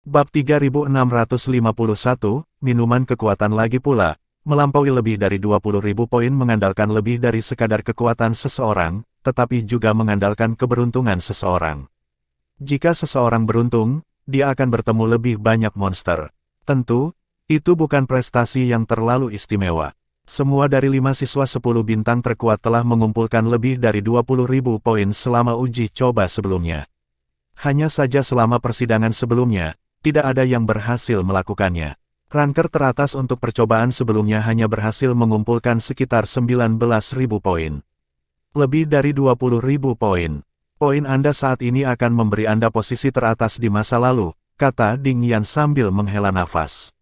Bab 3651, Minuman Kekuatan lagi pula, melampaui lebih dari 20.000 poin mengandalkan lebih dari sekadar kekuatan seseorang, tetapi juga mengandalkan keberuntungan seseorang. Jika seseorang beruntung, dia akan bertemu lebih banyak monster. Tentu, itu bukan prestasi yang terlalu istimewa. Semua dari 5 siswa 10 bintang terkuat telah mengumpulkan lebih dari 20.000 poin selama uji coba sebelumnya. Hanya saja selama persidangan sebelumnya, tidak ada yang berhasil melakukannya. Ranker teratas untuk percobaan sebelumnya hanya berhasil mengumpulkan sekitar 19.000 poin. Lebih dari 20.000 poin. Poin Anda saat ini akan memberi Anda posisi teratas di masa lalu, kata Ding Yan sambil menghela nafas.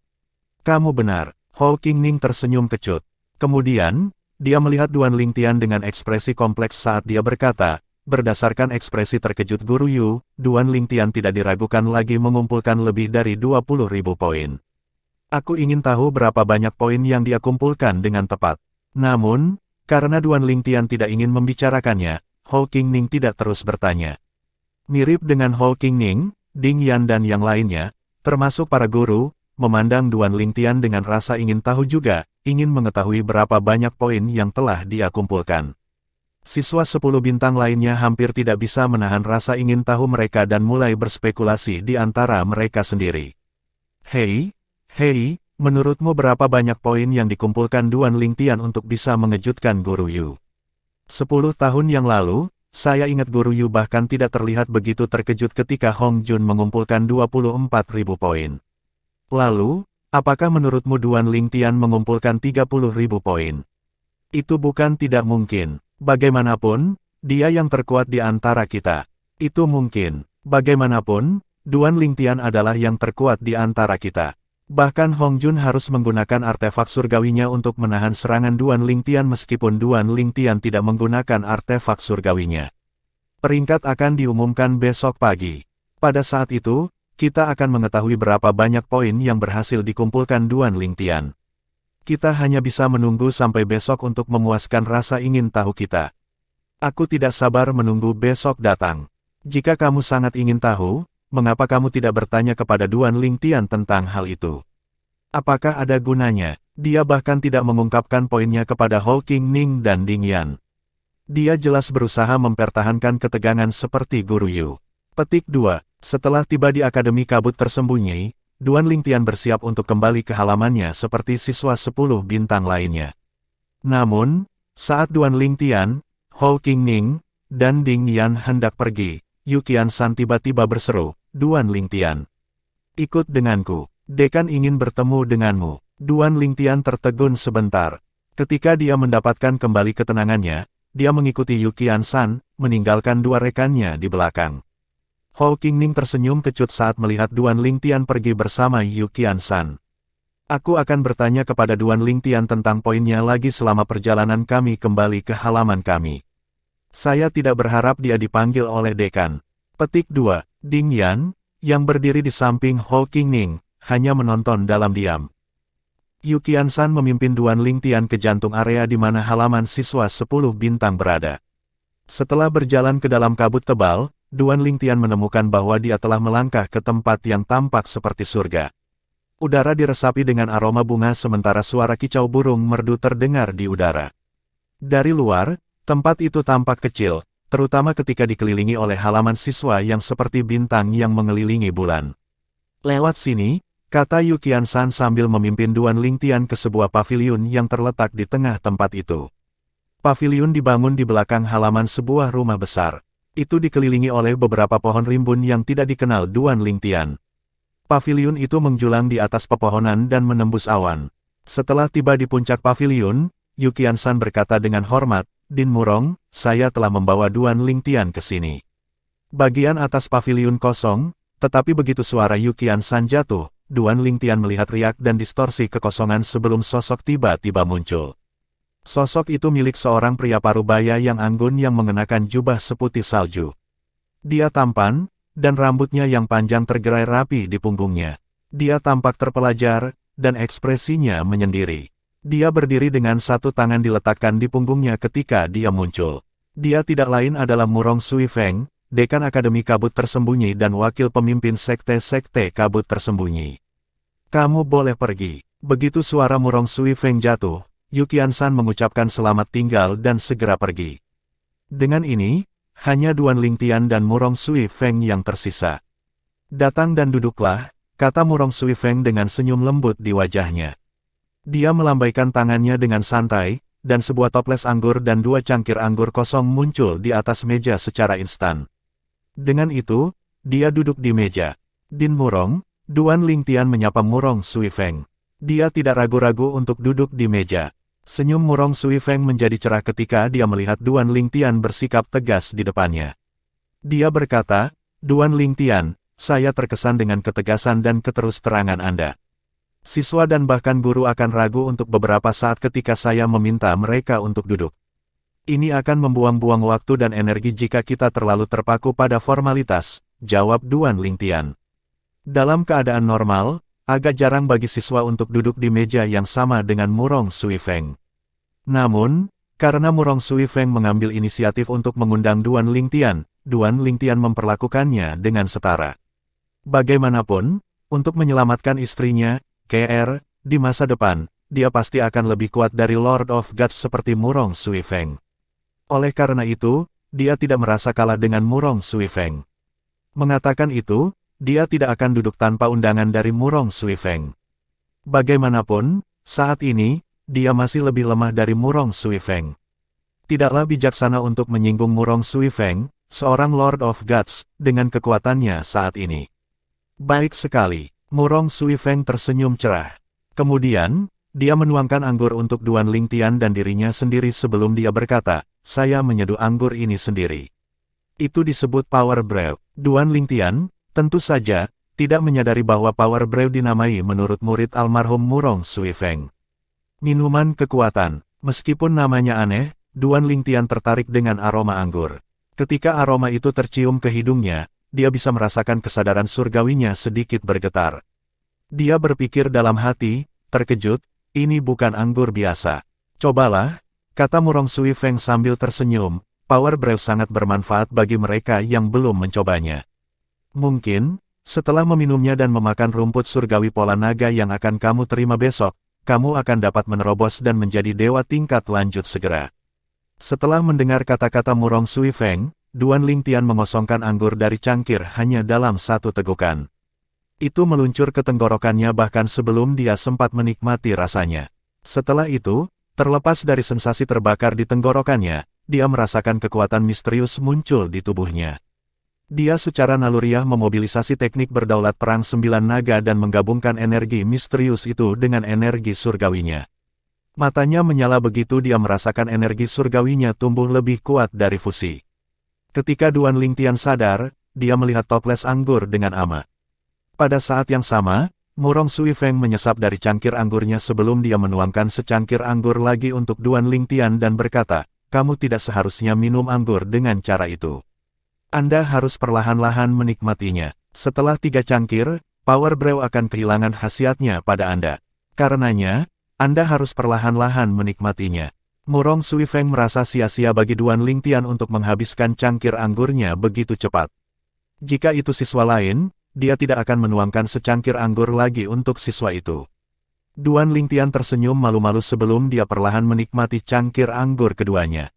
Kamu benar, Hou Qingning tersenyum kecut. Kemudian, dia melihat Duan Lingtian dengan ekspresi kompleks saat dia berkata, berdasarkan ekspresi terkejut Guru Yu, Duan Lingtian tidak diragukan lagi mengumpulkan lebih dari 20.000 poin. Aku ingin tahu berapa banyak poin yang dia kumpulkan dengan tepat. Namun, karena Duan Lingtian tidak ingin membicarakannya, Hou Qingning tidak terus bertanya. Mirip dengan Hou Qingning, Ding Yan dan yang lainnya, termasuk para guru, memandang Duan Lingtian dengan rasa ingin tahu juga, ingin mengetahui berapa banyak poin yang telah dia kumpulkan. Siswa 10 bintang lainnya hampir tidak bisa menahan rasa ingin tahu mereka dan mulai berspekulasi di antara mereka sendiri. Hei, menurutmu berapa banyak poin yang dikumpulkan Duan Lingtian untuk bisa mengejutkan Guru Yu? 10 tahun yang lalu, saya ingat Guru Yu bahkan tidak terlihat begitu terkejut ketika Hong Jun mengumpulkan 24.000 poin. Lalu, apakah menurutmu Duan Lingtian mengumpulkan 30.000 poin? Itu bukan tidak mungkin. Bagaimanapun, dia yang terkuat di antara kita. Itu mungkin. Bagaimanapun, Duan Lingtian adalah yang terkuat di antara kita. Bahkan Hong Jun harus menggunakan artefak surgawinya untuk menahan serangan Duan Lingtian meskipun Duan Lingtian tidak menggunakan artefak surgawinya. Peringkat akan diumumkan besok pagi. Pada saat itu, kita akan mengetahui berapa banyak poin yang berhasil dikumpulkan Duan Lingtian. Kita hanya bisa menunggu sampai besok untuk memuaskan rasa ingin tahu kita. Aku tidak sabar menunggu besok datang. Jika kamu sangat ingin tahu, mengapa kamu tidak bertanya kepada Duan Lingtian tentang hal itu? Apakah ada gunanya? Dia bahkan tidak mengungkapkan poinnya kepada Hou Qingning dan Ding Yan. Dia jelas berusaha mempertahankan ketegangan seperti Guru Yu. Petik 2. Setelah tiba di Akademi Kabut Tersembunyi, Duan Lingtian bersiap untuk kembali ke halamannya seperti siswa 10 bintang lainnya. Namun, saat Duan Lingtian, Hou Qingning, dan Ding Yan hendak pergi, Yu Qiansan tiba-tiba berseru, Duan Lingtian. Ikut denganku, dekan ingin bertemu denganmu. Duan Lingtian tertegun sebentar. Ketika dia mendapatkan kembali ketenangannya, dia mengikuti Yu Qiansan, meninggalkan dua rekannya di belakang. Hou Qingning tersenyum kecut saat melihat Duan Lingtian pergi bersama Yu Qiansan. Aku akan bertanya kepada Duan Lingtian tentang poinnya lagi selama perjalanan kami kembali ke halaman kami. Saya tidak berharap dia dipanggil oleh dekan. Petik 2. Ding Yan, yang berdiri di samping Hou Qingning, hanya menonton dalam diam. Yu Qiansan memimpin Duan Lingtian ke jantung area di mana halaman siswa 10 bintang berada. Setelah berjalan ke dalam kabut tebal, Duan Lingtian menemukan bahwa dia telah melangkah ke tempat yang tampak seperti surga. Udara diresapi dengan aroma bunga sementara suara kicau burung merdu terdengar di udara. Dari luar, tempat itu tampak kecil, terutama ketika dikelilingi oleh halaman siswa yang seperti bintang yang mengelilingi bulan. Lewat sini, kata Yu Qiansan sambil memimpin Duan Lingtian ke sebuah paviliun yang terletak di tengah tempat itu. Paviliun dibangun di belakang halaman sebuah rumah besar. Itu dikelilingi oleh beberapa pohon rimbun yang tidak dikenal Duan Lingtian. Paviliun itu menjulang di atas pepohonan dan menembus awan. Setelah tiba di puncak paviliun, Yu Qiansan berkata dengan hormat, Din Murong, saya telah membawa Duan Lingtian ke sini. Bagian atas paviliun kosong, tetapi begitu suara Yu Qiansan jatuh, Duan Lingtian melihat riak dan distorsi kekosongan sebelum sosok tiba-tiba muncul. Sosok itu milik seorang pria parubaya yang anggun yang mengenakan jubah seputih salju. Dia tampan, dan rambutnya yang panjang tergerai rapi di punggungnya. Dia tampak terpelajar, dan ekspresinya menyendiri. Dia berdiri dengan satu tangan diletakkan di punggungnya ketika dia muncul. Dia tidak lain adalah Murong Sui Feng, Dekan Akademi Kabut Tersembunyi dan Wakil Pemimpin Sekte-Sekte Kabut Tersembunyi. Kamu boleh pergi. Begitu suara Murong Sui Feng jatuh, Yuqian-san mengucapkan selamat tinggal dan segera pergi. Dengan ini, hanya Duan Lingtian dan Murong Sui Feng yang tersisa. Datang dan duduklah, kata Murong Sui Feng dengan senyum lembut di wajahnya. Dia melambaikan tangannya dengan santai, dan sebuah toples anggur dan 2 cangkir anggur kosong muncul di atas meja secara instan. Dengan itu, dia duduk di meja. Din Murong, Duan Lingtian menyapa Murong Sui Feng. Dia tidak ragu-ragu untuk duduk di meja. Senyum Murong Sui Feng menjadi cerah ketika dia melihat Duan Lingtian bersikap tegas di depannya. Dia berkata, Duan Lingtian, saya terkesan dengan ketegasan dan keterus-terangan Anda. Siswa dan bahkan guru akan ragu untuk beberapa saat ketika saya meminta mereka untuk duduk. Ini akan membuang-buang waktu dan energi jika kita terlalu terpaku pada formalitas, jawab Duan Lingtian. Dalam keadaan normal, agak jarang bagi siswa untuk duduk di meja yang sama dengan Murong Sui Feng. Namun, karena Murong Sui Feng mengambil inisiatif untuk mengundang Duan Lingtian memperlakukannya dengan setara. Bagaimanapun, untuk menyelamatkan istrinya, KR, di masa depan, dia pasti akan lebih kuat dari Lord of Gods seperti Murong Sui Feng. Oleh karena itu, dia tidak merasa kalah dengan Murong Sui Feng. Mengatakan itu, dia tidak akan duduk tanpa undangan dari Murong Sui Feng. Bagaimanapun, saat ini, dia masih lebih lemah dari Murong Sui Feng. Tidaklah bijaksana untuk menyinggung Murong Sui Feng, seorang Lord of Gods, dengan kekuatannya saat ini. Baik sekali. Murong Sui Feng tersenyum cerah. Kemudian, dia menuangkan anggur untuk Duan Lingtian dan dirinya sendiri sebelum dia berkata, saya menyeduh anggur ini sendiri. Itu disebut Power Brew. Duan Lingtian, tentu saja, tidak menyadari bahwa Power Brew dinamai menurut murid almarhum Murong Sui Feng. Minuman kekuatan. Meskipun namanya aneh, Duan Lingtian tertarik dengan aroma anggur. Ketika aroma itu tercium ke hidungnya, dia bisa merasakan kesadaran surgawinya sedikit bergetar. Dia berpikir dalam hati, terkejut, ini bukan anggur biasa. Cobalah, kata Murong Sui Feng sambil tersenyum, Power Brew sangat bermanfaat bagi mereka yang belum mencobanya. Mungkin, setelah meminumnya dan memakan rumput surgawi pola naga yang akan kamu terima besok, kamu akan dapat menerobos dan menjadi dewa tingkat lanjut segera. Setelah mendengar kata-kata Murong Sui Feng, Duan Lingtian mengosongkan anggur dari cangkir hanya dalam 1 tegukan. Itu meluncur ke tenggorokannya bahkan sebelum dia sempat menikmati rasanya. Setelah itu, terlepas dari sensasi terbakar di tenggorokannya, dia merasakan kekuatan misterius muncul di tubuhnya. Dia secara naluriah memobilisasi teknik berdaulat perang 9 naga dan menggabungkan energi misterius itu dengan energi surgawinya. Matanya menyala begitu dia merasakan energi surgawinya tumbuh lebih kuat dari fusi. Ketika Duan Lingtian sadar, dia melihat toples anggur dengan ama. Pada saat yang sama, Murong Sui Feng menyesap dari cangkir anggurnya sebelum dia menuangkan secangkir anggur lagi untuk Duan Lingtian dan berkata, kamu tidak seharusnya minum anggur dengan cara itu. Anda harus perlahan-lahan menikmatinya. Setelah 3 cangkir, Power Brew akan kehilangan khasiatnya pada Anda. Karenanya, Anda harus perlahan-lahan menikmatinya. Murong Sui Feng merasa sia-sia bagi Duan Lingtian untuk menghabiskan cangkir anggurnya begitu cepat. Jika itu siswa lain, dia tidak akan menuangkan secangkir anggur lagi untuk siswa itu. Duan Lingtian tersenyum malu-malu sebelum dia perlahan menikmati cangkir anggur keduanya.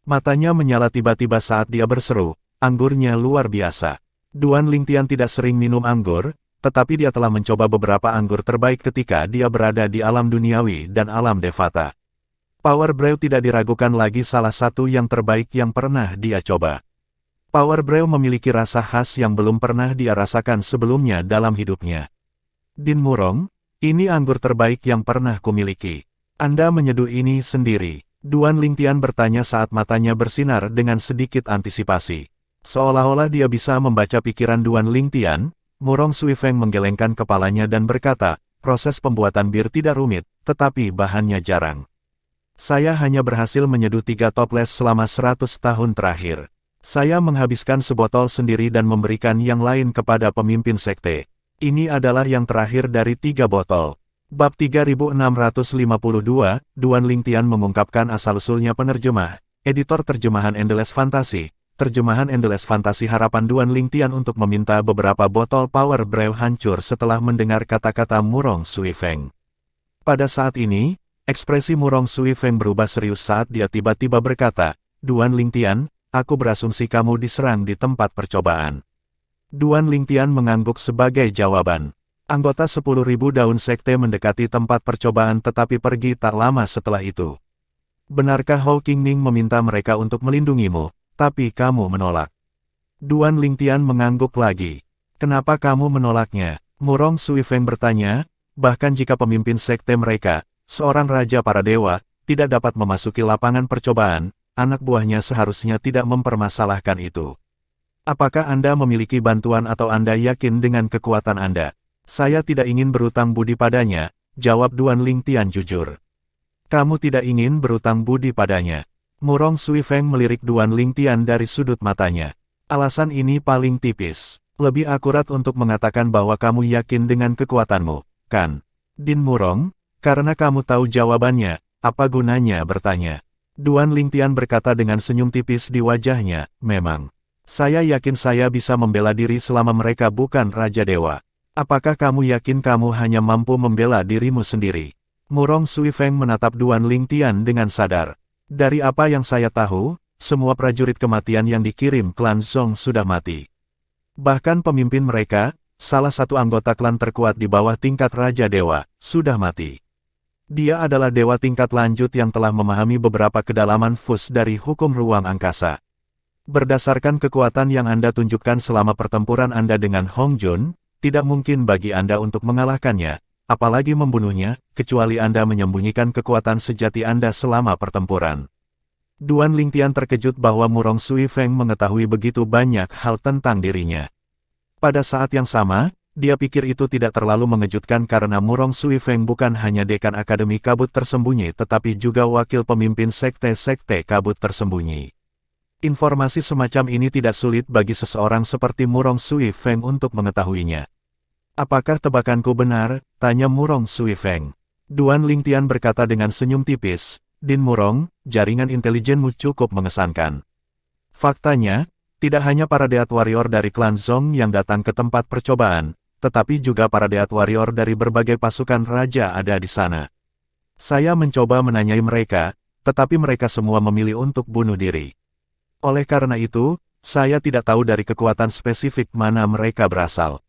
Matanya menyala tiba-tiba saat dia berseru, anggurnya luar biasa. Duan Lingtian tidak sering minum anggur, tetapi dia telah mencoba beberapa anggur terbaik ketika dia berada di alam duniawi dan alam devata. Power Brew tidak diragukan lagi salah satu yang terbaik yang pernah dia coba. Power Brew memiliki rasa khas yang belum pernah dia rasakan sebelumnya dalam hidupnya. Din Murong, ini anggur terbaik yang pernah kumiliki. Anda menyeduh ini sendiri. Duan Lingtian bertanya saat matanya bersinar dengan sedikit antisipasi. Seolah-olah dia bisa membaca pikiran Duan Lingtian, Murong Sui Feng menggelengkan kepalanya dan berkata, proses pembuatan bir tidak rumit, tetapi bahannya jarang. Saya hanya berhasil menyeduh 3 toples selama 100 tahun terakhir. Saya menghabiskan sebotol sendiri dan memberikan yang lain kepada pemimpin sekte. Ini adalah yang terakhir dari 3 botol. Bab 3652, Duan Lingtian mengungkapkan asal-usulnya penerjemah, editor terjemahan Endless Fantasy, Terjemahan Endless Fantasy harapan Duan Lingtian untuk meminta beberapa botol Power Brew hancur setelah mendengar kata-kata Murong Sui Feng. Pada saat ini, ekspresi Murong Sui Feng berubah serius saat dia tiba-tiba berkata, Duan Lingtian, aku berasumsi kamu diserang di tempat percobaan. Duan Lingtian mengangguk sebagai jawaban. Anggota 10.000 daun sekte mendekati tempat percobaan tetapi pergi tak lama setelah itu. Benarkah Hou Qingning meminta mereka untuk melindungimu, tapi kamu menolak? Duan Lingtian mengangguk lagi. Kenapa kamu menolaknya? Murong Sui Feng bertanya, bahkan jika pemimpin sekte mereka, seorang raja para dewa, tidak dapat memasuki lapangan percobaan, anak buahnya seharusnya tidak mempermasalahkan itu. Apakah Anda memiliki bantuan atau Anda yakin dengan kekuatan Anda? Saya tidak ingin berutang budi padanya, jawab Duan Lingtian jujur. Kamu tidak ingin berutang budi padanya. Murong Sui Feng melirik Duan Lingtian dari sudut matanya. Alasan ini paling tipis. Lebih akurat untuk mengatakan bahwa kamu yakin dengan kekuatanmu, kan? Din Murong, karena kamu tahu jawabannya, apa gunanya bertanya? Duan Lingtian berkata dengan senyum tipis di wajahnya, memang. Saya yakin saya bisa membela diri selama mereka bukan Raja Dewa. Apakah kamu yakin kamu hanya mampu membela dirimu sendiri? Murong Sui Feng menatap Duan Lingtian dengan sadar. Dari apa yang saya tahu, semua prajurit kematian yang dikirim klan Zong sudah mati. Bahkan pemimpin mereka, salah satu anggota klan terkuat di bawah tingkat Raja Dewa, sudah mati. Dia adalah dewa tingkat lanjut yang telah memahami beberapa kedalaman fus dari hukum ruang angkasa. Berdasarkan kekuatan yang Anda tunjukkan selama pertempuran Anda dengan Hong Jun, tidak mungkin bagi Anda untuk mengalahkannya, apalagi membunuhnya, kecuali Anda menyembunyikan kekuatan sejati Anda selama pertempuran. Duan Lingtian terkejut bahwa Murong Sui Feng mengetahui begitu banyak hal tentang dirinya. Pada saat yang sama, dia pikir itu tidak terlalu mengejutkan karena Murong Sui Feng bukan hanya dekan Akademi Kabut Tersembunyi tetapi juga wakil pemimpin sekte-sekte kabut tersembunyi. Informasi semacam ini tidak sulit bagi seseorang seperti Murong Sui Feng untuk mengetahuinya. Apakah tebakanku benar? Tanya Murong Sui Feng. Duan Lingtian berkata dengan senyum tipis, Din Murong, jaringan intelijenmu cukup mengesankan. Faktanya, tidak hanya para Deat Warrior dari klan Zong yang datang ke tempat percobaan, tetapi juga para Deat Warrior dari berbagai pasukan raja ada di sana. Saya mencoba menanyai mereka, tetapi mereka semua memilih untuk bunuh diri. Oleh karena itu, saya tidak tahu dari kekuatan spesifik mana mereka berasal.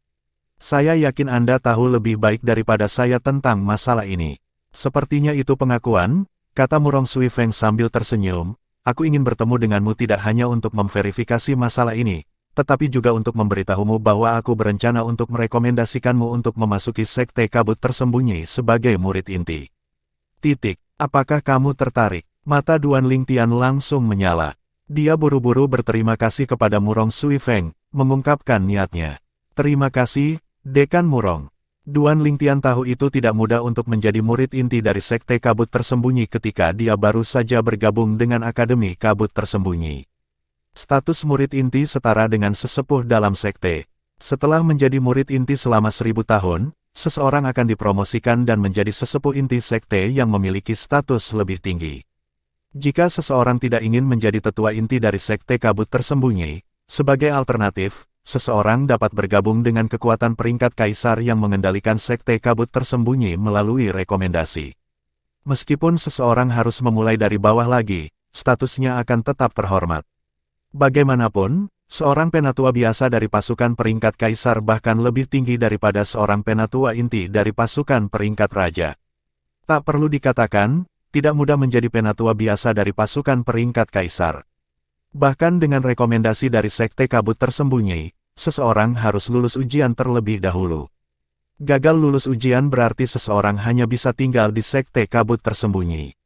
Saya yakin Anda tahu lebih baik daripada saya tentang masalah ini. Sepertinya itu pengakuan, kata Murong Sui Feng sambil tersenyum. Aku ingin bertemu denganmu tidak hanya untuk memverifikasi masalah ini, tetapi juga untuk memberitahumu bahwa aku berencana untuk merekomendasikanmu untuk memasuki sekte kabut tersembunyi sebagai murid inti. Apakah kamu tertarik? Mata Duan Lingtian langsung menyala. Dia buru-buru berterima kasih kepada Murong Sui Feng, mengungkapkan niatnya. Terima kasih, Dekan Murong. Duan Lingtian tahu itu tidak mudah untuk menjadi murid inti dari sekte kabut tersembunyi ketika dia baru saja bergabung dengan Akademi Kabut Tersembunyi. Status murid inti setara dengan sesepuh dalam sekte. Setelah menjadi murid inti selama 1000 tahun, seseorang akan dipromosikan dan menjadi sesepuh inti sekte yang memiliki status lebih tinggi. Jika seseorang tidak ingin menjadi tetua inti dari sekte kabut tersembunyi, sebagai alternatif, seseorang dapat bergabung dengan kekuatan peringkat kaisar yang mengendalikan sekte kabut tersembunyi melalui rekomendasi. Meskipun seseorang harus memulai dari bawah lagi, statusnya akan tetap terhormat. Bagaimanapun, seorang penatua biasa dari pasukan peringkat kaisar bahkan lebih tinggi daripada seorang penatua inti dari pasukan peringkat raja. Tak perlu dikatakan, tidak mudah menjadi penatua biasa dari pasukan peringkat kaisar. Bahkan dengan rekomendasi dari sekte kabut tersembunyi, seseorang harus lulus ujian terlebih dahulu. Gagal lulus ujian berarti seseorang hanya bisa tinggal di sekte kabut tersembunyi.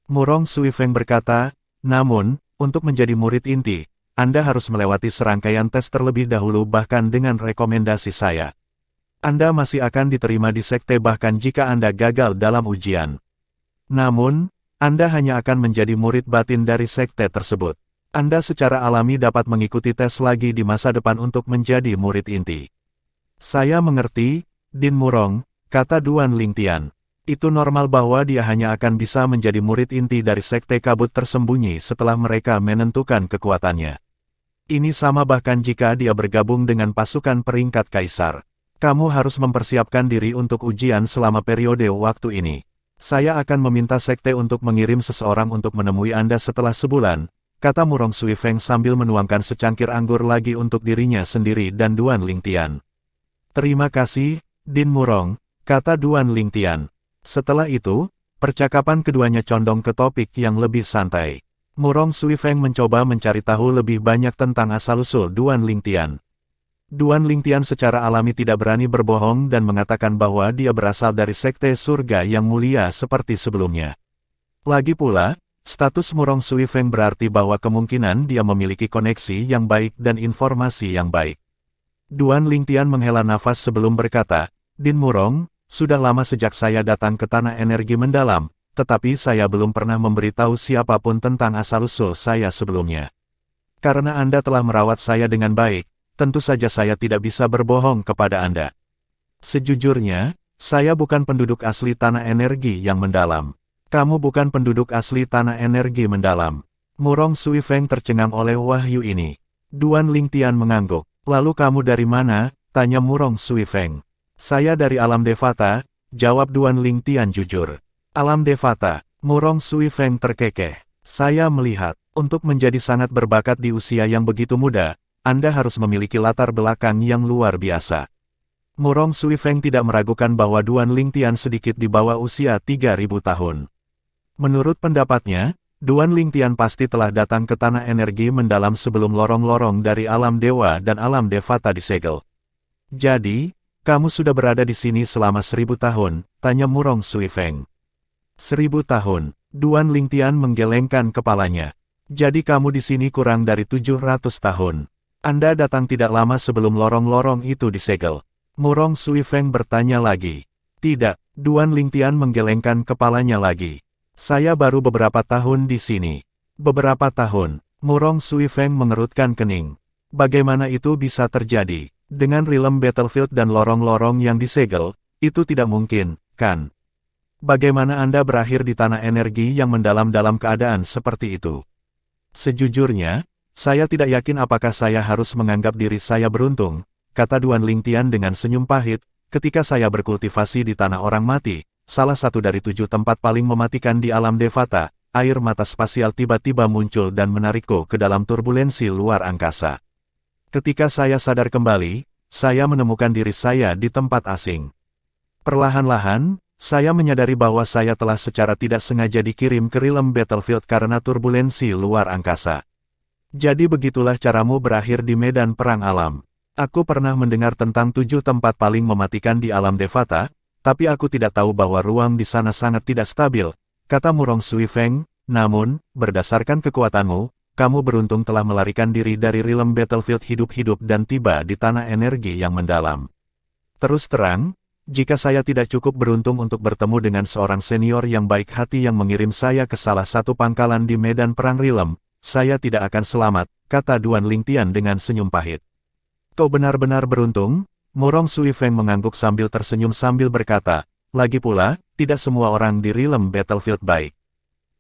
Murong Sui Feng berkata, namun, untuk menjadi murid inti, Anda harus melewati serangkaian tes terlebih dahulu bahkan dengan rekomendasi saya. Anda masih akan diterima di sekte bahkan jika Anda gagal dalam ujian. Namun, Anda hanya akan menjadi murid batin dari sekte tersebut. Anda secara alami dapat mengikuti tes lagi di masa depan untuk menjadi murid inti. Saya mengerti, Din Murong, kata Duan Lingtian. Itu normal bahwa dia hanya akan bisa menjadi murid inti dari sekte kabut tersembunyi setelah mereka menentukan kekuatannya. Ini sama bahkan jika dia bergabung dengan pasukan peringkat kaisar. Kamu harus mempersiapkan diri untuk ujian selama periode waktu ini. Saya akan meminta sekte untuk mengirim seseorang untuk menemui Anda setelah sebulan, kata Murong Sui Feng sambil menuangkan secangkir anggur lagi untuk dirinya sendiri dan Duan Lingtian. Terima kasih, Din Murong, kata Duan Lingtian. Setelah itu, percakapan keduanya condong ke topik yang lebih santai. Murong Sui Feng mencoba mencari tahu lebih banyak tentang asal-usul Duan Lingtian. Duan Lingtian secara alami tidak berani berbohong dan mengatakan bahwa dia berasal dari sekte surga yang mulia seperti sebelumnya. Lagi pula, status Murong Sui Feng berarti bahwa kemungkinan dia memiliki koneksi yang baik dan informasi yang baik. Duan Lingtian menghela nafas sebelum berkata, Din Murong, sudah lama sejak saya datang ke tanah energi mendalam, tetapi saya belum pernah memberitahu siapapun tentang asal-usul saya sebelumnya. Karena Anda telah merawat saya dengan baik, tentu saja saya tidak bisa berbohong kepada Anda. Sejujurnya, saya bukan penduduk asli tanah energi yang mendalam. Kamu bukan penduduk asli tanah energi mendalam. Murong Sui Feng tercengang oleh wahyu ini. Duan Lingtian mengangguk. Lalu kamu dari mana? Tanya Murong Sui Feng. Saya dari alam Devata, jawab Duan Lingtian jujur. Alam Devata, Murong Sui Feng terkekeh. Saya melihat, untuk menjadi sangat berbakat di usia yang begitu muda, Anda harus memiliki latar belakang yang luar biasa. Murong Sui Feng tidak meragukan bahwa Duan Lingtian sedikit di bawah usia 3.000 tahun. Menurut pendapatnya, Duan Lingtian pasti telah datang ke tanah energi mendalam sebelum lorong-lorong dari alam dewa dan alam devata disegel. Jadi, kamu sudah berada di sini selama 1.000 tahun, tanya Murong Sui Feng. 1.000 tahun, Duan Lingtian menggelengkan kepalanya. Jadi kamu di sini kurang dari 700 tahun. Anda datang tidak lama sebelum lorong-lorong itu disegel. Murong Sui Feng bertanya lagi. Tidak, Duan Lingtian menggelengkan kepalanya lagi. Saya baru beberapa tahun di sini. Beberapa tahun, Murong Sui Feng mengerutkan kening. Bagaimana itu bisa terjadi? Dengan realm battlefield dan lorong-lorong yang disegel, itu tidak mungkin, kan? Bagaimana Anda berakhir di tanah energi yang mendalam dalam keadaan seperti itu? Sejujurnya, saya tidak yakin apakah saya harus menganggap diri saya beruntung, kata Duan Lingtian dengan senyum pahit, ketika saya berkultivasi di tanah orang mati, salah satu dari 7 tempat paling mematikan di alam Devata, air mata spasial tiba-tiba muncul dan menarikku ke dalam turbulensi luar angkasa. Ketika saya sadar kembali, saya menemukan diri saya di tempat asing. Perlahan-lahan, saya menyadari bahwa saya telah secara tidak sengaja dikirim ke realm battlefield karena turbulensi luar angkasa. Jadi begitulah caramu berakhir di medan perang alam. Aku pernah mendengar tentang 7 tempat paling mematikan di alam Devata, tapi aku tidak tahu bahwa ruang di sana sangat tidak stabil, kata Murong Sui Feng. Namun, berdasarkan kekuatanmu, kamu beruntung telah melarikan diri dari realm battlefield hidup-hidup dan tiba di tanah energi yang mendalam. Terus terang, jika saya tidak cukup beruntung untuk bertemu dengan seorang senior yang baik hati yang mengirim saya ke salah satu pangkalan di medan perang realm, saya tidak akan selamat, kata Duan Lingtian dengan senyum pahit. Kau benar-benar beruntung? Murong Sui Feng mengangguk sambil tersenyum sambil berkata, lagi pula, tidak semua orang di realm battlefield baik.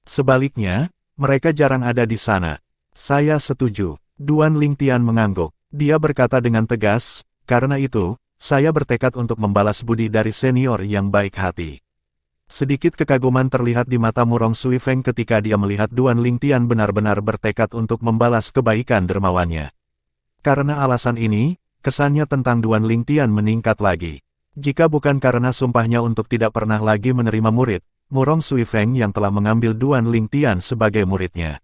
Sebaliknya, mereka jarang ada di sana. Saya setuju. Duan Lingtian mengangguk. Dia berkata dengan tegas, karena itu, saya bertekad untuk membalas budi dari senior yang baik hati. Sedikit kekaguman terlihat di mata Murong Sui Feng ketika dia melihat Duan Lingtian benar-benar bertekad untuk membalas kebaikan dermawannya. Karena alasan ini, kesannya tentang Duan Lingtian meningkat lagi. Jika bukan karena sumpahnya untuk tidak pernah lagi menerima murid, Murong Sui Feng yang telah mengambil Duan Lingtian sebagai muridnya.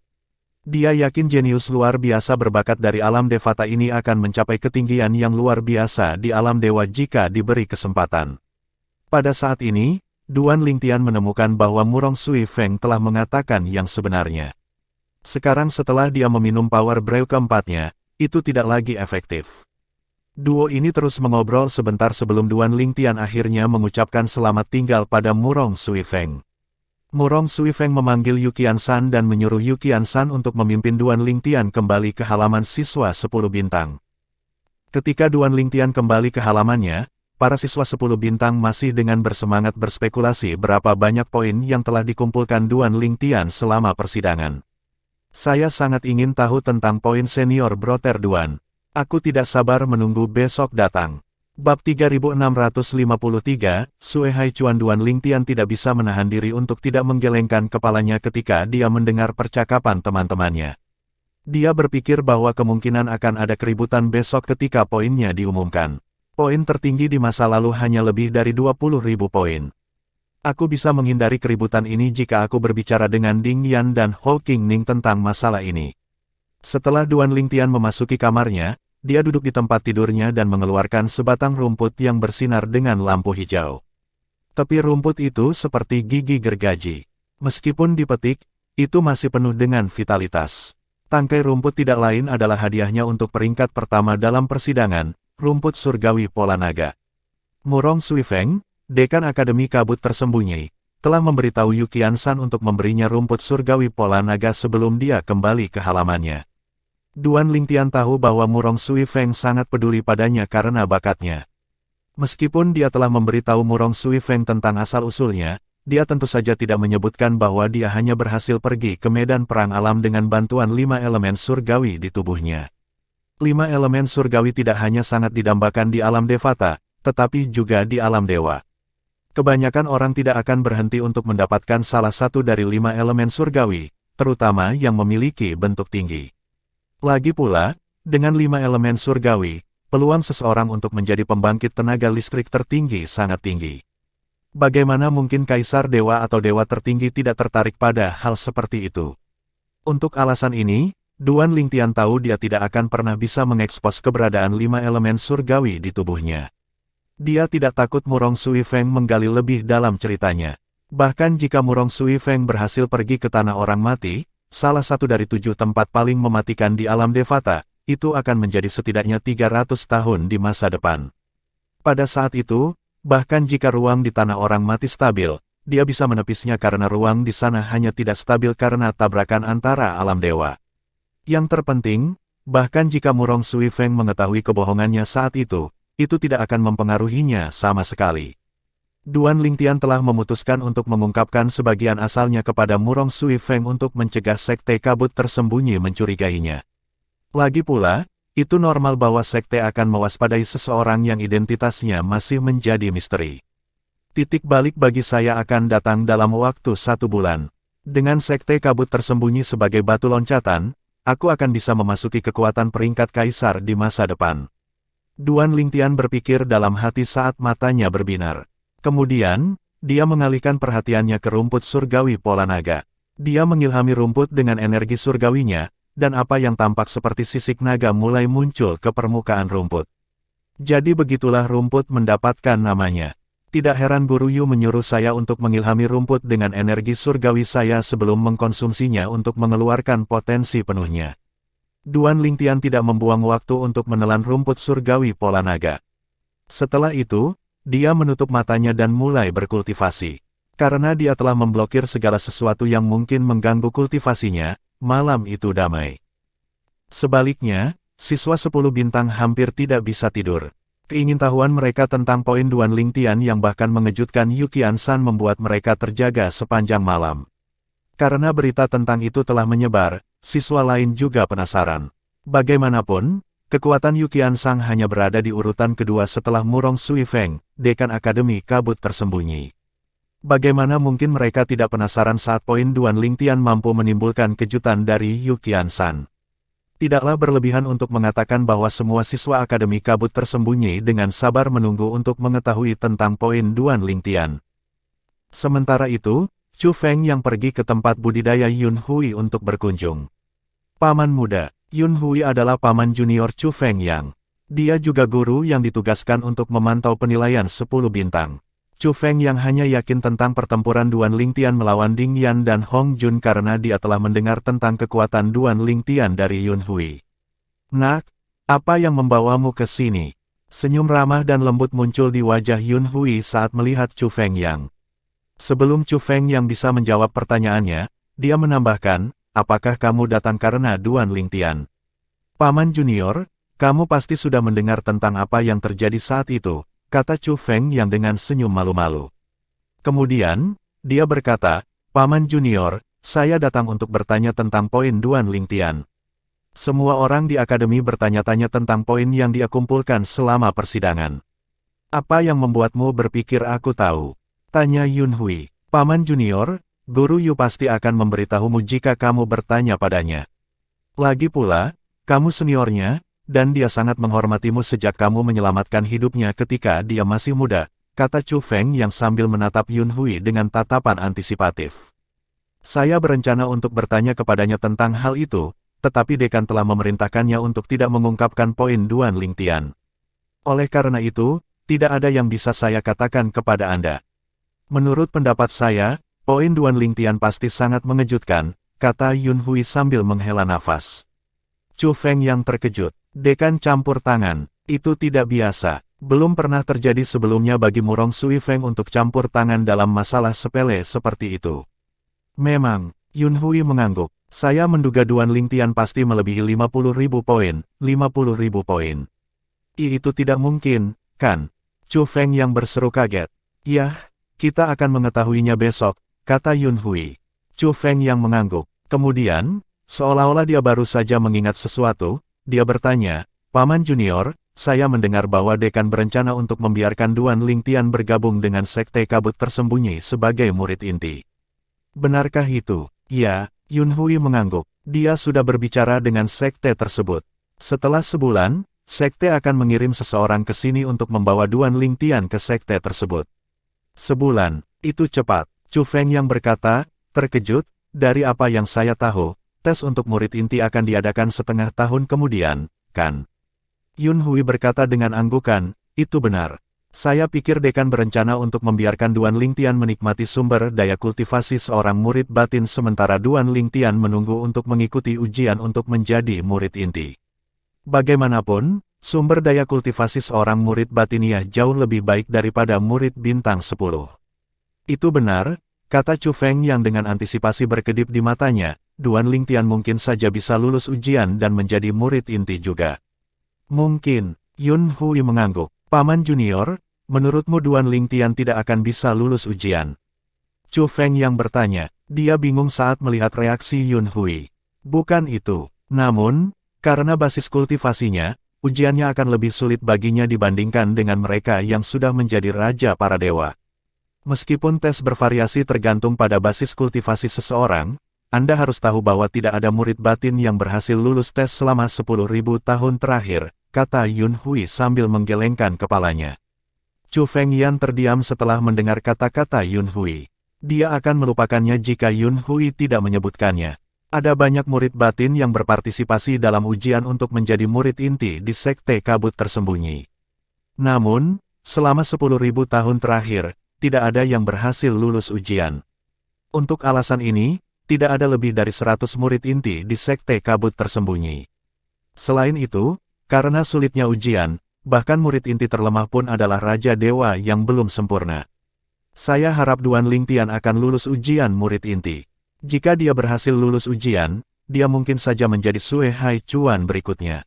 Dia yakin jenius luar biasa berbakat dari alam Devata ini akan mencapai ketinggian yang luar biasa di alam dewa jika diberi kesempatan. Pada saat ini, Duan Lingtian menemukan bahwa Murong Sui Feng telah mengatakan yang sebenarnya. Sekarang setelah dia meminum power brew keempatnya, itu tidak lagi efektif. Duo ini terus mengobrol sebentar sebelum Duan Lingtian akhirnya mengucapkan selamat tinggal pada Murong Sui Feng. Murong Sui Feng memanggil Yukian San dan menyuruh Yukian San untuk memimpin Duan Lingtian kembali ke halaman siswa 10 bintang. Ketika Duan Lingtian kembali ke halamannya, para siswa 10 bintang masih dengan bersemangat berspekulasi berapa banyak poin yang telah dikumpulkan Duan Lingtian selama persidangan. Saya sangat ingin tahu tentang poin senior Brother Duan. Aku tidak sabar menunggu besok datang. Bab 3653, Sue Hai Chuan. Duan Lingtian tidak bisa menahan diri untuk tidak menggelengkan kepalanya ketika dia mendengar percakapan teman-temannya. Dia berpikir bahwa kemungkinan akan ada keributan besok ketika poinnya diumumkan. Poin tertinggi di masa lalu hanya lebih dari 20.000 poin. Aku bisa menghindari keributan ini jika aku berbicara dengan Ding Yan dan Ho Qingning tentang masalah ini. Setelah Duan Lingtian memasuki kamarnya, dia duduk di tempat tidurnya dan mengeluarkan sebatang rumput yang bersinar dengan lampu hijau. Tepi rumput itu seperti gigi gergaji. Meskipun dipetik, itu masih penuh dengan vitalitas. Tangkai rumput tidak lain adalah hadiahnya untuk peringkat pertama dalam persidangan, rumput surgawi pola naga. Murong Suifeng, Dekan Akademi Kabut Tersembunyi, telah memberitahu Yu Qiansan untuk memberinya rumput surgawi pola naga sebelum dia kembali ke halamannya. Duan Lingtian tahu bahwa Murong Suifeng sangat peduli padanya karena bakatnya. Meskipun dia telah memberitahu Murong Suifeng tentang asal-usulnya, dia tentu saja tidak menyebutkan bahwa dia hanya berhasil pergi ke medan perang alam dengan bantuan 5 elemen surgawi di tubuhnya. 5 elemen surgawi tidak hanya sangat didambakan di alam Devata, tetapi juga di alam dewa. Kebanyakan orang tidak akan berhenti untuk mendapatkan salah satu dari 5 elemen surgawi, terutama yang memiliki bentuk tinggi. Lagi pula, dengan 5 elemen surgawi, peluang seseorang untuk menjadi pembangkit tenaga listrik tertinggi sangat tinggi. Bagaimana mungkin kaisar dewa atau dewa tertinggi tidak tertarik pada hal seperti itu? Untuk alasan ini, Duan Lingtian tahu dia tidak akan pernah bisa mengekspos keberadaan 5 elemen surgawi di tubuhnya. Dia tidak takut Murong Suifeng menggali lebih dalam ceritanya. Bahkan jika Murong Suifeng berhasil pergi ke tanah orang mati, salah satu dari 7 tempat paling mematikan di alam Devata, itu akan menjadi setidaknya 300 tahun di masa depan. Pada saat itu, bahkan jika ruang di tanah orang mati stabil, dia bisa menepisnya karena ruang di sana hanya tidak stabil karena tabrakan antara alam dewa. Yang terpenting, bahkan jika Murong Suifeng mengetahui kebohongannya saat itu tidak akan mempengaruhinya sama sekali. Duan Lingtian telah memutuskan untuk mengungkapkan sebagian asalnya kepada Murong Suifeng untuk mencegah sekte kabut tersembunyi mencurigainya. Lagi pula, itu normal bahwa sekte akan mewaspadai seseorang yang identitasnya masih menjadi misteri. Titik balik bagi saya akan datang dalam waktu 1 bulan. Dengan sekte kabut tersembunyi sebagai batu loncatan, aku akan bisa memasuki kekuatan peringkat kaisar di masa depan. Duan Lingtian berpikir dalam hati saat matanya berbinar. Kemudian, dia mengalihkan perhatiannya ke rumput surgawi pola naga. Dia mengilhami rumput dengan energi surgawinya, dan apa yang tampak seperti sisik naga mulai muncul ke permukaan rumput. Jadi begitulah rumput mendapatkan namanya. Tidak heran Guru Yu menyuruh saya untuk mengilhami rumput dengan energi surgawi saya sebelum mengkonsumsinya untuk mengeluarkan potensi penuhnya. Duan Lingtian tidak membuang waktu untuk menelan rumput surgawi pola naga. Setelah itu, dia menutup matanya dan mulai berkultivasi. Karena dia telah memblokir segala sesuatu yang mungkin mengganggu kultivasinya, malam itu damai. Sebaliknya, siswa 10 bintang hampir tidak bisa tidur. Keingintahuan mereka tentang poin Duan Lingtian yang bahkan mengejutkan Yu Qiansan membuat mereka terjaga sepanjang malam. Karena berita tentang itu telah menyebar, siswa lain juga penasaran. Bagaimanapun, kekuatan Yu Qiansan hanya berada di urutan kedua setelah Murong Suifeng, Dekan Akademi Kabut Tersembunyi. Bagaimana mungkin mereka tidak penasaran saat poin Duan Lingtian mampu menimbulkan kejutan dari Yu Qiansan? Tidaklah berlebihan untuk mengatakan bahwa semua siswa Akademi Kabut Tersembunyi dengan sabar menunggu untuk mengetahui tentang poin Duan Lingtian. Sementara itu, Chu Feng yang pergi ke tempat budidaya Yun Hui untuk berkunjung. Paman muda, Yun Hui adalah paman junior Chu Feng Yang. Dia juga guru yang ditugaskan untuk memantau penilaian 10 bintang. Chu Feng yang hanya yakin tentang pertempuran Duan Lingtian melawan Ding Yan dan Hong Jun karena dia telah mendengar tentang kekuatan Duan Lingtian dari Yun Hui. Nak, apa yang membawamu ke sini? Senyum ramah dan lembut muncul di wajah Yun Hui saat melihat Chu Feng Yang. Sebelum Chu Feng yang bisa menjawab pertanyaannya, dia menambahkan, apakah kamu datang karena Duan Lingtian? Paman junior, kamu pasti sudah mendengar tentang apa yang terjadi saat itu, kata Chu Feng yang dengan senyum malu-malu. Kemudian, dia berkata, Paman junior, Saya datang untuk bertanya tentang poin Duan Lingtian. Semua orang di akademi bertanya-tanya tentang poin yang dia kumpulkan selama persidangan. Apa yang membuatmu berpikir aku tahu? Tanya Yun Hui. Paman junior, Guru Yu pasti akan memberitahumu jika kamu bertanya padanya. Lagi pula, kamu seniornya, dan dia sangat menghormatimu sejak kamu menyelamatkan hidupnya ketika dia masih muda, kata Chu Feng yang sambil menatap Yun Hui dengan tatapan antisipatif. Saya berencana untuk bertanya kepadanya tentang hal itu, tetapi dekan telah memerintahkannya untuk tidak mengungkapkan poin Duan Lingtian. Oleh karena itu, tidak ada yang bisa saya katakan kepada Anda. Menurut pendapat saya, poin Duan Lingtian pasti sangat mengejutkan, kata Yun Hui sambil menghela nafas. Chu Feng yang terkejut. Dekan campur tangan. Itu tidak biasa. Belum pernah terjadi sebelumnya bagi Murong Sui Feng untuk campur tangan dalam masalah sepele seperti itu. Memang, Yun Hui mengangguk. Saya menduga Duan Lingtian pasti melebihi 50.000 poin, 50.000 poin. Itu tidak mungkin, kan? Chu Feng yang berseru kaget. Yah, kita akan mengetahuinya besok, kata Yun Hui. Chu Feng yang mengangguk. Kemudian, seolah-olah dia baru saja mengingat sesuatu, dia bertanya, Paman Junior, saya mendengar bahwa dekan berencana untuk membiarkan Duan Lingtian bergabung dengan sekte kabut tersembunyi sebagai murid inti. Benarkah itu? Ya, Yun Hui mengangguk. Dia sudah berbicara dengan sekte tersebut. Setelah sebulan, sekte akan mengirim seseorang ke sini untuk membawa Duan Lingtian ke sekte tersebut. Sebulan, itu cepat. Chu Feng yang berkata, terkejut, dari apa yang saya tahu, tes untuk murid inti akan diadakan setengah tahun kemudian, kan? Yun Hui berkata dengan anggukan, itu benar. Saya pikir dekan berencana untuk membiarkan Duan Lingtian menikmati sumber daya kultivasi seorang murid batin sementara Duan Lingtian menunggu untuk mengikuti ujian untuk menjadi murid inti. Bagaimanapun, sumber daya kultivasi seorang murid batiniah jauh lebih baik daripada murid bintang 10. Itu benar, kata Chu Feng yang dengan antisipasi berkedip di matanya, Duan Lingtian mungkin saja bisa lulus ujian dan menjadi murid inti juga. Mungkin, Yun Hui mengangguk. Paman junior, menurutmu Duan Lingtian tidak akan bisa lulus ujian? Chu Feng yang bertanya, dia bingung saat melihat reaksi Yun Hui. Bukan itu, namun, karena basis kultivasinya, ujiannya akan lebih sulit baginya dibandingkan dengan mereka yang sudah menjadi raja para dewa. Meskipun tes bervariasi tergantung pada basis kultivasi seseorang, Anda harus tahu bahwa tidak ada murid batin yang berhasil lulus tes selama 10.000 tahun terakhir, kata Yun Hui sambil menggelengkan kepalanya. Chu Feng Yan terdiam setelah mendengar kata-kata Yun Hui. Dia akan melupakannya jika Yun Hui tidak menyebutkannya. Ada banyak murid batin yang berpartisipasi dalam ujian untuk menjadi murid inti di sekte kabut tersembunyi. Namun, selama 10.000 tahun terakhir, tidak ada yang berhasil lulus ujian. Untuk alasan ini, tidak ada lebih dari 100 murid inti di sekte kabut tersembunyi. Selain itu, karena sulitnya ujian, bahkan murid inti terlemah pun adalah Raja Dewa yang belum sempurna. Saya harap Duan Lingtian akan lulus ujian murid inti. Jika dia berhasil lulus ujian, dia mungkin saja menjadi Sue Hai Chuan berikutnya.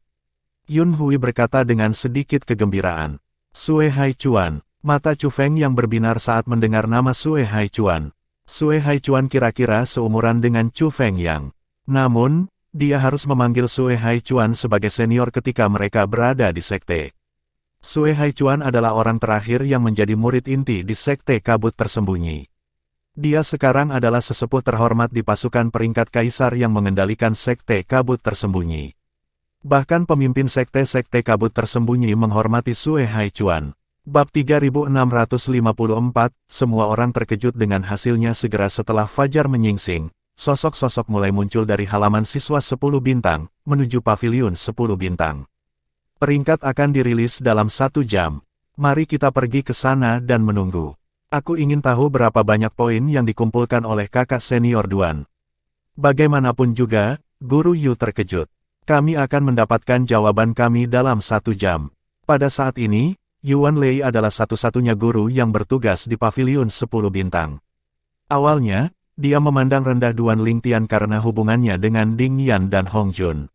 Yun Hui berkata dengan sedikit kegembiraan. Sue Hai Chuan, mata Chu Feng yang berbinar saat mendengar nama Sue Hai Chuan. Sue Hai Chuan kira-kira seumuran dengan Chu Feng Yang. Namun, dia harus memanggil Sue Hai Chuan sebagai senior ketika mereka berada di sekte. Sue Hai Chuan adalah orang terakhir yang menjadi murid inti di sekte kabut tersembunyi. Dia sekarang adalah sesepuh terhormat di pasukan peringkat kaisar yang mengendalikan sekte kabut tersembunyi. Bahkan pemimpin sekte-sekte kabut tersembunyi menghormati Sue Hai Chuan. Bab 3654, semua orang terkejut dengan hasilnya segera setelah fajar menyingsing. Sosok-sosok mulai muncul dari halaman siswa 10 bintang, menuju paviliun 10 bintang. Peringkat akan dirilis dalam 1 jam. Mari kita pergi ke sana dan menunggu. Aku ingin tahu berapa banyak poin yang dikumpulkan oleh kakak senior Duan. Bagaimanapun juga, Guru Yu terkejut. Kami akan mendapatkan jawaban kami dalam 1 jam. Pada saat ini, Yuan Lei adalah satu-satunya guru yang bertugas di paviliun 10 bintang. Awalnya, dia memandang rendah Duan Lingtian karena hubungannya dengan Ding Yan dan Hong Jun.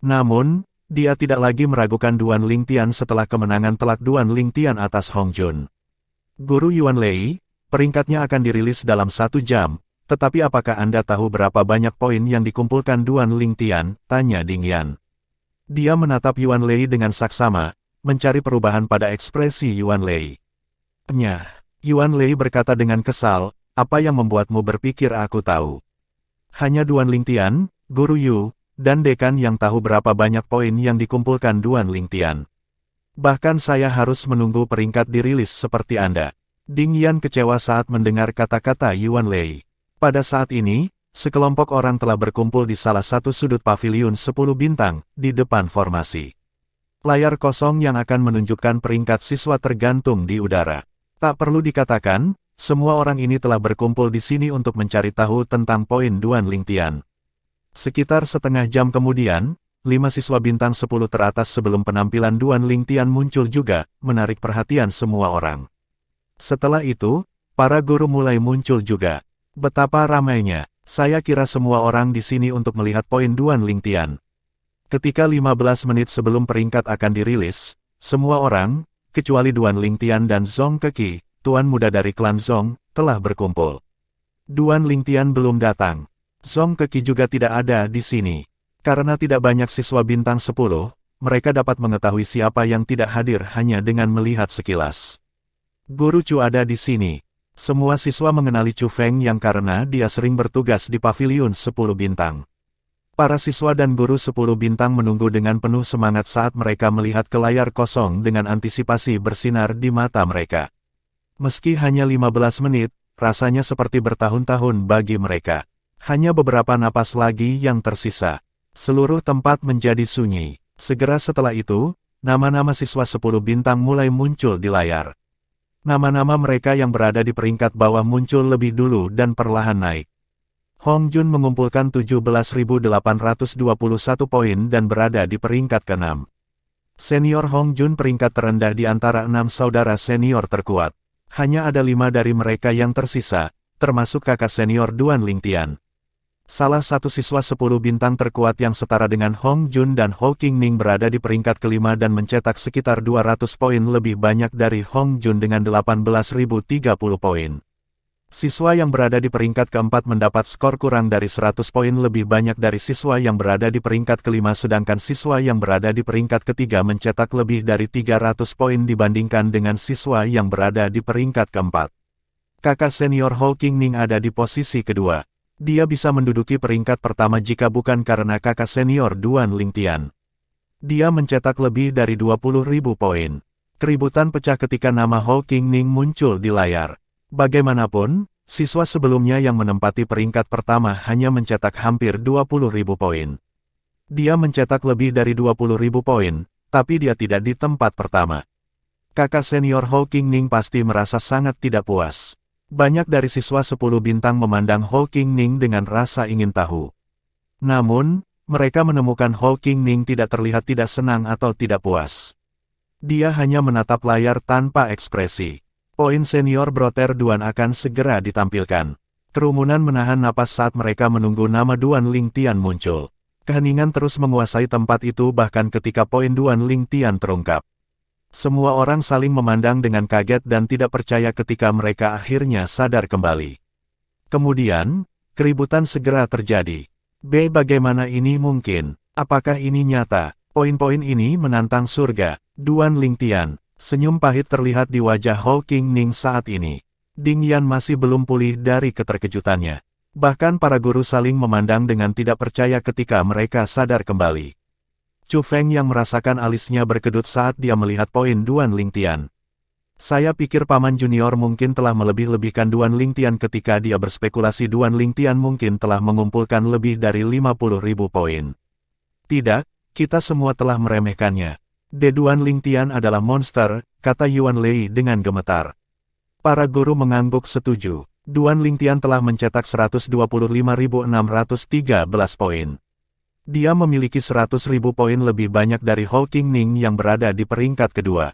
Namun, dia tidak lagi meragukan Duan Lingtian setelah kemenangan telak Duan Lingtian atas Hong Jun. Guru Yuan Lei, peringkatnya akan dirilis dalam 1 jam, Tetapi apakah Anda tahu berapa banyak poin yang dikumpulkan Duan Lingtian? Tanya Ding Yan. Dia menatap Yuan Lei dengan saksama, mencari perubahan pada ekspresi Yuan Lei. Nyah, Yuan Lei berkata dengan kesal, apa yang membuatmu berpikir aku tahu? Hanya Duan Lingtian, Guru Yu, dan dekan yang tahu berapa banyak poin yang dikumpulkan Duan Lingtian. Bahkan saya harus menunggu peringkat dirilis seperti Anda. Ding Yan kecewa saat mendengar kata-kata Yuan Lei. Pada saat ini, sekelompok orang telah berkumpul di salah satu sudut paviliun 10 bintang, di depan formasi. Layar kosong yang akan menunjukkan peringkat siswa tergantung di udara. Tak perlu dikatakan, semua orang ini telah berkumpul di sini untuk mencari tahu tentang poin Duan Lingtian. Sekitar setengah jam kemudian, 5 siswa bintang 10 teratas sebelum penampilan Duan Lingtian muncul juga, menarik perhatian semua orang. Setelah itu, para guru mulai muncul juga. Betapa ramainya, saya kira semua orang di sini untuk melihat poin Duan Lingtian. Ketika 15 menit sebelum peringkat akan dirilis, semua orang, kecuali Duan Lingtian dan Zong Keki, tuan muda dari klan Zong, telah berkumpul. Duan Lingtian belum datang. Zong Keki juga tidak ada di sini. Karena tidak banyak siswa bintang 10, mereka dapat mengetahui siapa yang tidak hadir hanya dengan melihat sekilas. Guru Chu ada di sini. Semua siswa mengenali Chu Feng yang karena dia sering bertugas di paviliun 10 bintang. Para siswa dan guru 10 bintang menunggu dengan penuh semangat saat mereka melihat ke layar kosong dengan antisipasi bersinar di mata mereka. Meski hanya 15 menit, rasanya seperti bertahun-tahun bagi mereka. Hanya beberapa napas lagi yang tersisa. Seluruh tempat menjadi sunyi. Segera setelah itu, nama-nama siswa 10 bintang mulai muncul di layar. Nama-nama mereka yang berada di peringkat bawah muncul lebih dulu dan perlahan naik. Hong Jun mengumpulkan 17.821 poin dan berada di peringkat ke-6. Senior Hong Jun peringkat terendah di antara 6 saudara senior terkuat. Hanya ada 5 dari mereka yang tersisa, termasuk kakak senior Duan Lingtian. Salah satu siswa 10 bintang terkuat yang setara dengan Hong Jun dan Ho Qingning berada di peringkat ke-5 dan mencetak sekitar 200 poin lebih banyak dari Hong Jun dengan 18.030 poin. Siswa yang berada di peringkat ke-4 mendapat skor kurang dari 100 poin lebih banyak dari siswa yang berada di peringkat ke-5 sedangkan siswa yang berada di peringkat ke-3 mencetak lebih dari 300 poin dibandingkan dengan siswa yang berada di peringkat ke-4. Kakak senior Ho Qingning ada di posisi kedua. Dia bisa menduduki peringkat pertama jika bukan karena kakak senior Duan Lingtian. Dia mencetak lebih dari 20.000 poin. Keributan pecah ketika nama Ho Qingning muncul di layar. Bagaimanapun, siswa sebelumnya yang menempati peringkat pertama hanya mencetak hampir 20.000 poin. Dia mencetak lebih dari 20.000 poin, tapi dia tidak di tempat pertama. Kakak senior Ho Qingning pasti merasa sangat tidak puas. Banyak dari siswa 10 bintang memandang Ho Qingning dengan rasa ingin tahu. Namun, mereka menemukan Ho Qingning tidak terlihat tidak senang atau tidak puas. Dia hanya menatap layar tanpa ekspresi. Poin senior Brother Duan akan segera ditampilkan. Kerumunan menahan napas saat mereka menunggu nama Duan Lingtian muncul. Keheningan terus menguasai tempat itu bahkan ketika poin Duan Lingtian terungkap. Semua orang saling memandang dengan kaget dan tidak percaya ketika mereka akhirnya sadar kembali. Kemudian, keributan segera terjadi. Bagaimana ini mungkin? Apakah ini nyata? Poin-poin ini menantang surga. Duan Lingtian, senyum pahit terlihat di wajah Ho Qingning saat ini. Ding Yan masih belum pulih dari keterkejutannya. Bahkan para guru saling memandang dengan tidak percaya ketika mereka sadar kembali. Chu Feng yang merasakan alisnya berkedut saat dia melihat poin Duan Lingtian. Saya pikir Paman Junior mungkin telah melebih-lebihkan Duan Lingtian ketika dia berspekulasi Duan Lingtian mungkin telah mengumpulkan lebih dari 50.000 poin. Tidak, kita semua telah meremehkannya. Duan Lingtian adalah monster, kata Yuan Lei dengan gemetar. Para guru mengangguk setuju. Duan Lingtian telah mencetak 125.613 poin. Dia memiliki 100.000 poin lebih banyak dari Ho Qingning yang berada di peringkat kedua.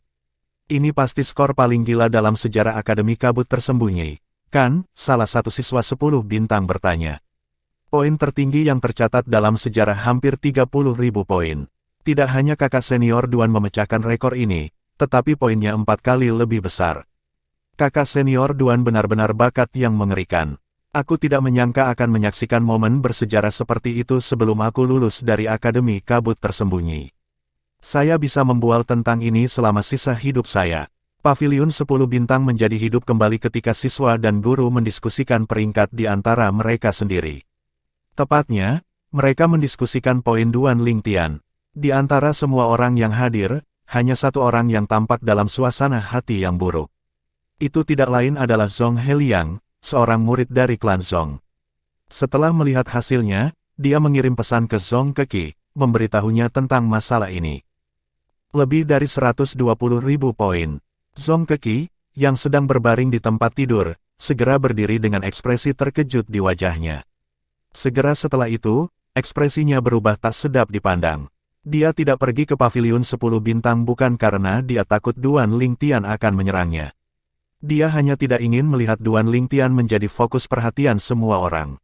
Ini pasti skor paling gila dalam sejarah Akademi Kabut Tersembunyi, kan? Salah satu siswa 10 bintang bertanya. Poin tertinggi yang tercatat dalam sejarah hampir 30.000 poin. Tidak hanya kakak senior Duan memecahkan rekor ini, tetapi poinnya 4 kali lebih besar. Kakak senior Duan benar-benar bakat yang mengerikan. Aku tidak menyangka akan menyaksikan momen bersejarah seperti itu sebelum aku lulus dari Akademi Kabut Tersembunyi. Saya bisa membual tentang ini selama sisa hidup saya. Paviliun 10 bintang menjadi hidup kembali ketika siswa dan guru mendiskusikan peringkat di antara mereka sendiri. Tepatnya, mereka mendiskusikan poin Duan Lingtian. Di antara semua orang yang hadir, hanya satu orang yang tampak dalam suasana hati yang buruk. Itu tidak lain adalah Zhong Heliang, seorang murid dari klan Zhong. Setelah melihat hasilnya, dia mengirim pesan ke Zhong Keki, memberitahunya tentang masalah ini. Lebih dari 120.000 poin. Zhong Keki, yang sedang berbaring di tempat tidur, segera berdiri dengan ekspresi terkejut di wajahnya. Segera setelah itu, ekspresinya berubah tak sedap dipandang. Dia tidak pergi ke Paviliun 10 bintang bukan karena dia takut Duan Lingtian akan menyerangnya. Dia hanya tidak ingin melihat Duan Lingtian menjadi fokus perhatian semua orang.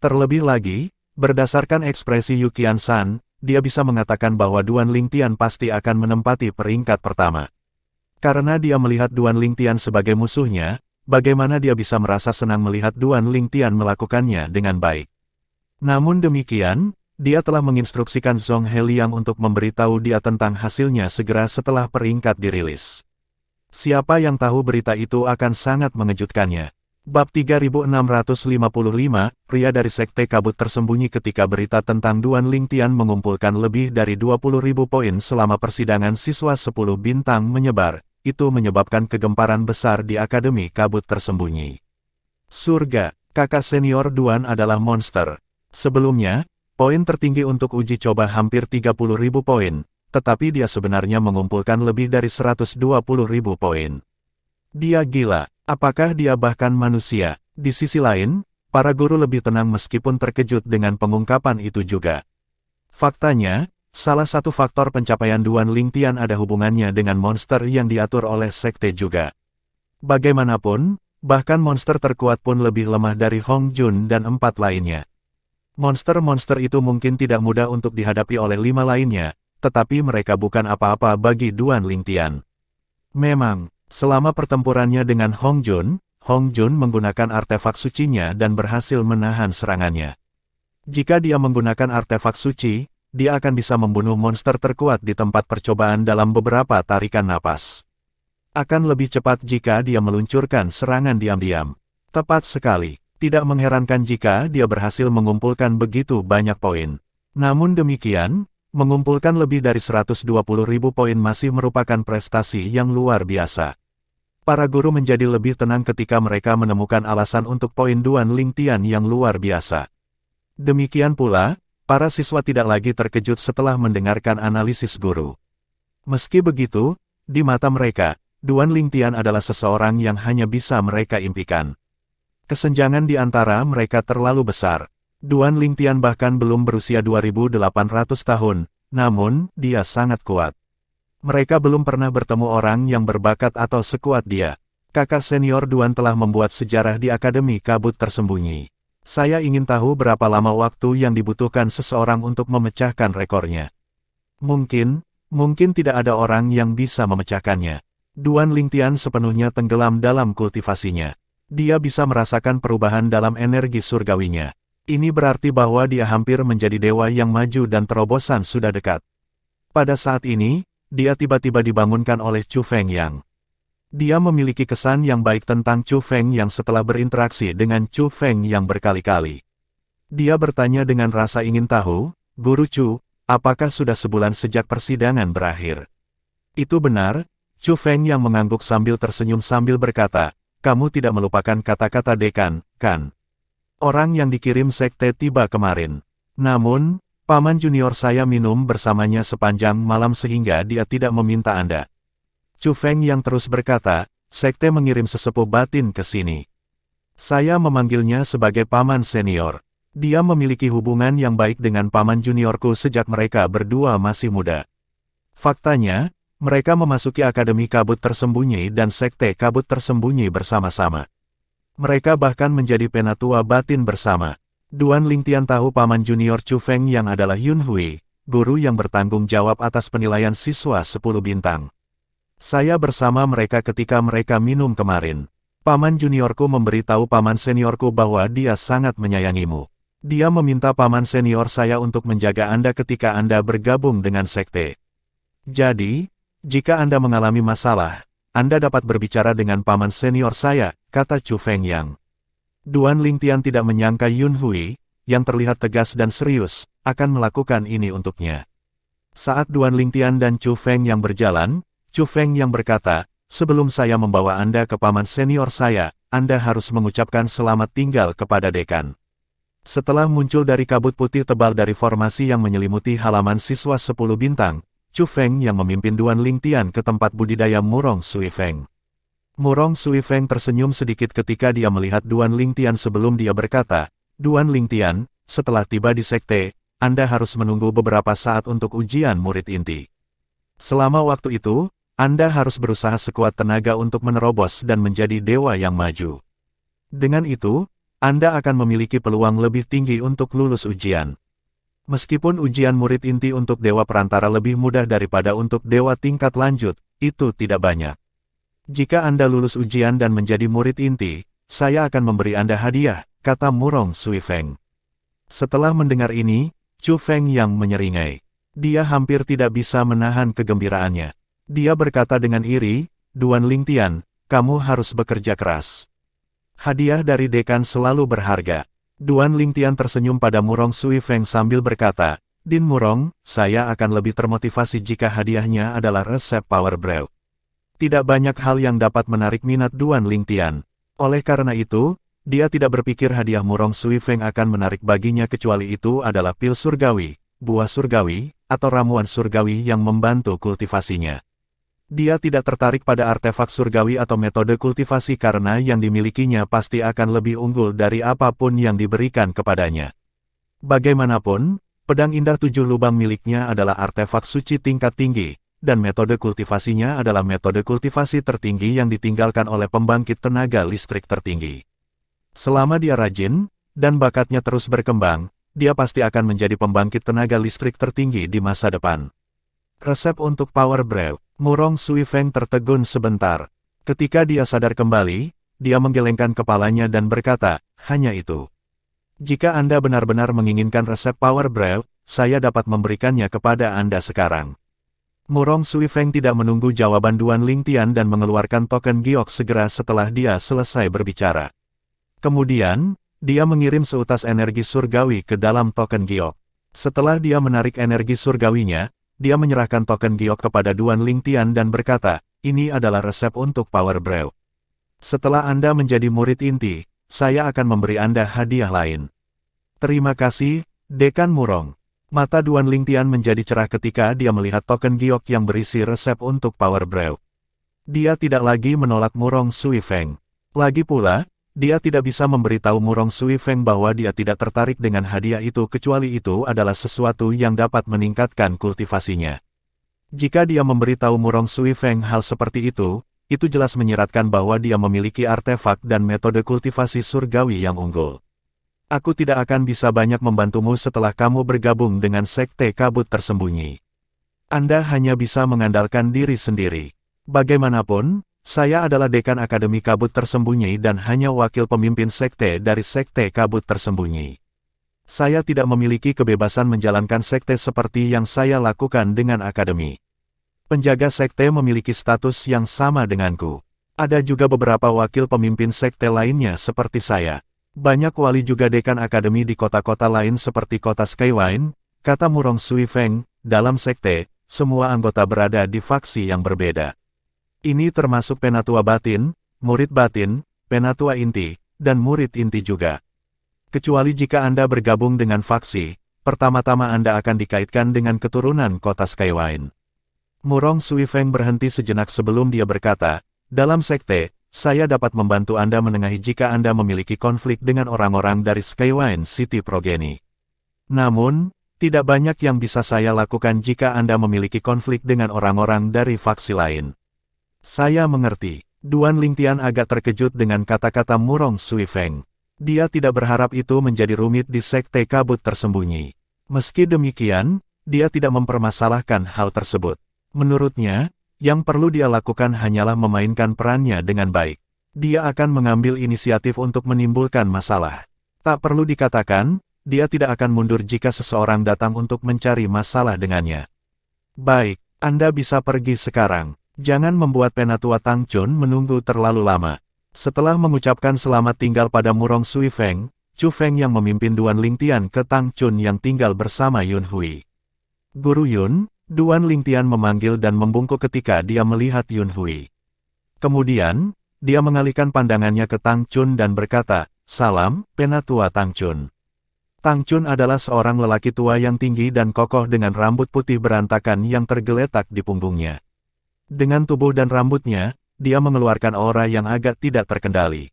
Terlebih lagi, berdasarkan ekspresi Yukian San, dia bisa mengatakan bahwa Duan Lingtian pasti akan menempati peringkat pertama. Karena dia melihat Duan Lingtian sebagai musuhnya, bagaimana dia bisa merasa senang melihat Duan Lingtian melakukannya dengan baik. Namun demikian, dia telah menginstruksikan Zhong Heliang untuk memberitahu dia tentang hasilnya segera setelah peringkat dirilis. Siapa yang tahu berita itu akan sangat mengejutkannya. Bab 3655, pria dari Sekte Kabut Tersembunyi. Ketika berita tentang Duan Lingtian mengumpulkan lebih dari 20.000 poin selama persidangan siswa 10 bintang menyebar, itu menyebabkan kegemparan besar di Akademi Kabut Tersembunyi. Surga, kakak senior Duan adalah monster. Sebelumnya, poin tertinggi untuk uji coba hampir 30.000 poin. Tetapi dia sebenarnya mengumpulkan lebih dari 120.000 poin. Dia gila, apakah dia bahkan manusia? Di sisi lain, para guru lebih tenang meskipun terkejut dengan pengungkapan itu juga. Faktanya, salah satu faktor pencapaian Duan Lingtian ada hubungannya dengan monster yang diatur oleh sekte juga. Bagaimanapun, bahkan monster terkuat pun lebih lemah dari Hong Jun dan 4 lainnya. Monster-monster itu mungkin tidak mudah untuk dihadapi oleh 5 lainnya, tetapi mereka bukan apa-apa bagi Duan Lingtian. Memang, selama pertempurannya dengan Hong Jun menggunakan artefak sucinya dan berhasil menahan serangannya. Jika dia menggunakan artefak suci, dia akan bisa membunuh monster terkuat di tempat percobaan dalam beberapa tarikan napas. Akan lebih cepat jika dia meluncurkan serangan diam-diam. Tepat sekali, tidak mengherankan jika dia berhasil mengumpulkan begitu banyak poin. Namun demikian, mengumpulkan lebih dari 120.000 poin masih merupakan prestasi yang luar biasa. Para guru menjadi lebih tenang ketika mereka menemukan alasan untuk poin Duan Lingtian yang luar biasa. Demikian pula, para siswa tidak lagi terkejut setelah mendengarkan analisis guru. Meski begitu, di mata mereka, Duan Lingtian adalah seseorang yang hanya bisa mereka impikan. Kesenjangan di antara mereka terlalu besar. Duan Lingtian bahkan belum berusia 2.800 tahun, namun dia sangat kuat. Mereka belum pernah bertemu orang yang berbakat atau sekuat dia. Kakak senior Duan telah membuat sejarah di Akademi Kabut Tersembunyi. Saya ingin tahu berapa lama waktu yang dibutuhkan seseorang untuk memecahkan rekornya. Mungkin tidak ada orang yang bisa memecahkannya. Duan Lingtian sepenuhnya tenggelam dalam kultivasinya. Dia bisa merasakan perubahan dalam energi surgawinya. Ini berarti bahwa dia hampir menjadi dewa yang maju dan terobosan sudah dekat. Pada saat ini, dia tiba-tiba dibangunkan oleh Chu Fengyang. Dia memiliki kesan yang baik tentang Chu Fengyang setelah berinteraksi dengan Chu Fengyang berkali-kali. Dia bertanya dengan rasa ingin tahu, Guru Chu, apakah sudah sebulan sejak persidangan berakhir? Itu benar, Chu Fengyang mengangguk sambil tersenyum sambil berkata, kamu tidak melupakan kata-kata dekan, kan? Orang yang dikirim sekte tiba kemarin. Namun, paman junior saya minum bersamanya sepanjang malam sehingga dia tidak meminta Anda. Chu Fengyang terus berkata, sekte mengirim sesepuh batin ke sini. Saya memanggilnya sebagai paman senior. Dia memiliki hubungan yang baik dengan paman juniorku sejak mereka berdua masih muda. Faktanya, mereka memasuki Akademi Kabut Tersembunyi dan Sekte Kabut Tersembunyi bersama-sama. Mereka bahkan menjadi penatua batin bersama. Duan Lingtian tahu paman junior Chu Fengyang adalah Yun Hui, guru yang bertanggung jawab atas penilaian siswa 10 bintang. Saya bersama mereka ketika mereka minum kemarin. Paman juniorku memberitahu paman seniorku bahwa dia sangat menyayangimu. Dia meminta paman senior saya untuk menjaga Anda ketika Anda bergabung dengan sekte. Jadi, jika Anda mengalami masalah, Anda dapat berbicara dengan paman senior saya, kata Chu Fengyang. Duan Lingtian tidak menyangka Yun Hui, yang terlihat tegas dan serius, akan melakukan ini untuknya. Saat Duan Lingtian dan Chu Fengyang berjalan, Chu Fengyang berkata, sebelum saya membawa Anda ke paman senior saya, Anda harus mengucapkan selamat tinggal kepada dekan. Setelah muncul dari kabut putih tebal dari formasi yang menyelimuti halaman siswa 10 bintang, Chu Feng yang memimpin Duan Lingtian ke tempat budidaya Murong Sui Feng. Murong Sui Feng tersenyum sedikit ketika dia melihat Duan Lingtian sebelum dia berkata, Duan Lingtian, setelah tiba di sekte, Anda harus menunggu beberapa saat untuk ujian murid inti. Selama waktu itu, Anda harus berusaha sekuat tenaga untuk menerobos dan menjadi dewa yang maju. Dengan itu, Anda akan memiliki peluang lebih tinggi untuk lulus ujian. Meskipun ujian murid inti untuk dewa perantara lebih mudah daripada untuk dewa tingkat lanjut, itu tidak banyak. Jika Anda lulus ujian dan menjadi murid inti, saya akan memberi Anda hadiah, kata Murong Sui Feng. Setelah mendengar ini, Chu Feng yang menyeringai. Dia hampir tidak bisa menahan kegembiraannya. Dia berkata dengan iri, Duan Lingtian, kamu harus bekerja keras. Hadiah dari dekan selalu berharga. Duan Lingtian tersenyum pada Murong Sui Feng sambil berkata, Din Murong, saya akan lebih termotivasi jika hadiahnya adalah resep Power Brew. Tidak banyak hal yang dapat menarik minat Duan Lingtian. Oleh karena itu, dia tidak berpikir hadiah Murong Sui Feng akan menarik baginya kecuali itu adalah pil surgawi, buah surgawi, atau ramuan surgawi yang membantu kultivasinya. Dia tidak tertarik pada artefak surgawi atau metode kultivasi karena yang dimilikinya pasti akan lebih unggul dari apapun yang diberikan kepadanya. Bagaimanapun, pedang indah 7 lubang miliknya adalah artefak suci tingkat tinggi, dan metode kultivasinya adalah metode kultivasi tertinggi yang ditinggalkan oleh pembangkit tenaga listrik tertinggi. Selama dia rajin, dan bakatnya terus berkembang, dia pasti akan menjadi pembangkit tenaga listrik tertinggi di masa depan. Resep untuk Power Brew. Murong Sui Feng tertegun sebentar. Ketika dia sadar kembali, dia menggelengkan kepalanya dan berkata, hanya itu. Jika Anda benar-benar menginginkan resep Power Brew, saya dapat memberikannya kepada Anda sekarang. Murong Sui Feng tidak menunggu jawaban Duan Lingtian dan mengeluarkan token giok segera setelah dia selesai berbicara. Kemudian, dia mengirim seutas energi surgawi ke dalam token giok. Setelah dia menarik energi surgawinya, dia menyerahkan token giok kepada Duan Lingtian dan berkata, ini adalah resep untuk Power Brew. Setelah Anda menjadi murid inti, saya akan memberi Anda hadiah lain. Terima kasih, Dekan Murong. Mata Duan Lingtian menjadi cerah ketika dia melihat token giok yang berisi resep untuk Power Brew. Dia tidak lagi menolak Murong Sui Feng. Lagi pula, dia tidak bisa memberitahu Murong Sui Feng bahwa dia tidak tertarik dengan hadiah itu kecuali itu adalah sesuatu yang dapat meningkatkan kultivasinya. Jika dia memberitahu Murong Sui Feng hal seperti itu jelas menyiratkan bahwa dia memiliki artefak dan metode kultivasi surgawi yang unggul. Aku tidak akan bisa banyak membantumu setelah kamu bergabung dengan sekte kabut tersembunyi. Anda hanya bisa mengandalkan diri sendiri. Bagaimanapun, saya adalah dekan Akademi Kabut Tersembunyi dan hanya wakil pemimpin sekte dari sekte kabut tersembunyi. Saya tidak memiliki kebebasan menjalankan sekte seperti yang saya lakukan dengan akademi. Penjaga sekte memiliki status yang sama denganku. Ada juga beberapa wakil pemimpin sekte lainnya seperti saya. Banyak wali juga dekan akademi di kota-kota lain seperti kota Skywine, kata Murong Sui Feng, dalam sekte, semua anggota berada di faksi yang berbeda. Ini termasuk penatua batin, murid batin, penatua inti, dan murid inti juga. Kecuali jika Anda bergabung dengan faksi, pertama-tama Anda akan dikaitkan dengan keturunan kota Skywine. Murong Sui Feng berhenti sejenak sebelum dia berkata, dalam sekte, saya dapat membantu Anda menengahi jika Anda memiliki konflik dengan orang-orang dari Skywine City Progeny. Namun, tidak banyak yang bisa saya lakukan jika Anda memiliki konflik dengan orang-orang dari faksi lain. Saya mengerti. Duan Lingtian agak terkejut dengan kata-kata Murong Sui Feng. Dia tidak berharap itu menjadi rumit di sekte kabut tersembunyi. Meski demikian, dia tidak mempermasalahkan hal tersebut. Menurutnya, yang perlu dia lakukan hanyalah memainkan perannya dengan baik. Dia akan mengambil inisiatif untuk menimbulkan masalah. Tak perlu dikatakan, dia tidak akan mundur jika seseorang datang untuk mencari masalah dengannya. Baik, Anda bisa pergi sekarang. Jangan membuat Penatua Tang Chun menunggu terlalu lama. Setelah mengucapkan selamat tinggal pada Murong Sui Feng, Chu Feng yang memimpin Duan Lingtian ke Tang Chun yang tinggal bersama Yun Hui. Guru Yun, Duan Lingtian memanggil dan membungkuk ketika dia melihat Yun Hui. Kemudian, dia mengalihkan pandangannya ke Tang Chun dan berkata, "Salam, Penatua Tang Chun." Tang Chun adalah seorang lelaki tua yang tinggi dan kokoh dengan rambut putih berantakan yang tergeletak di punggungnya. Dengan tubuh dan rambutnya, dia mengeluarkan aura yang agak tidak terkendali.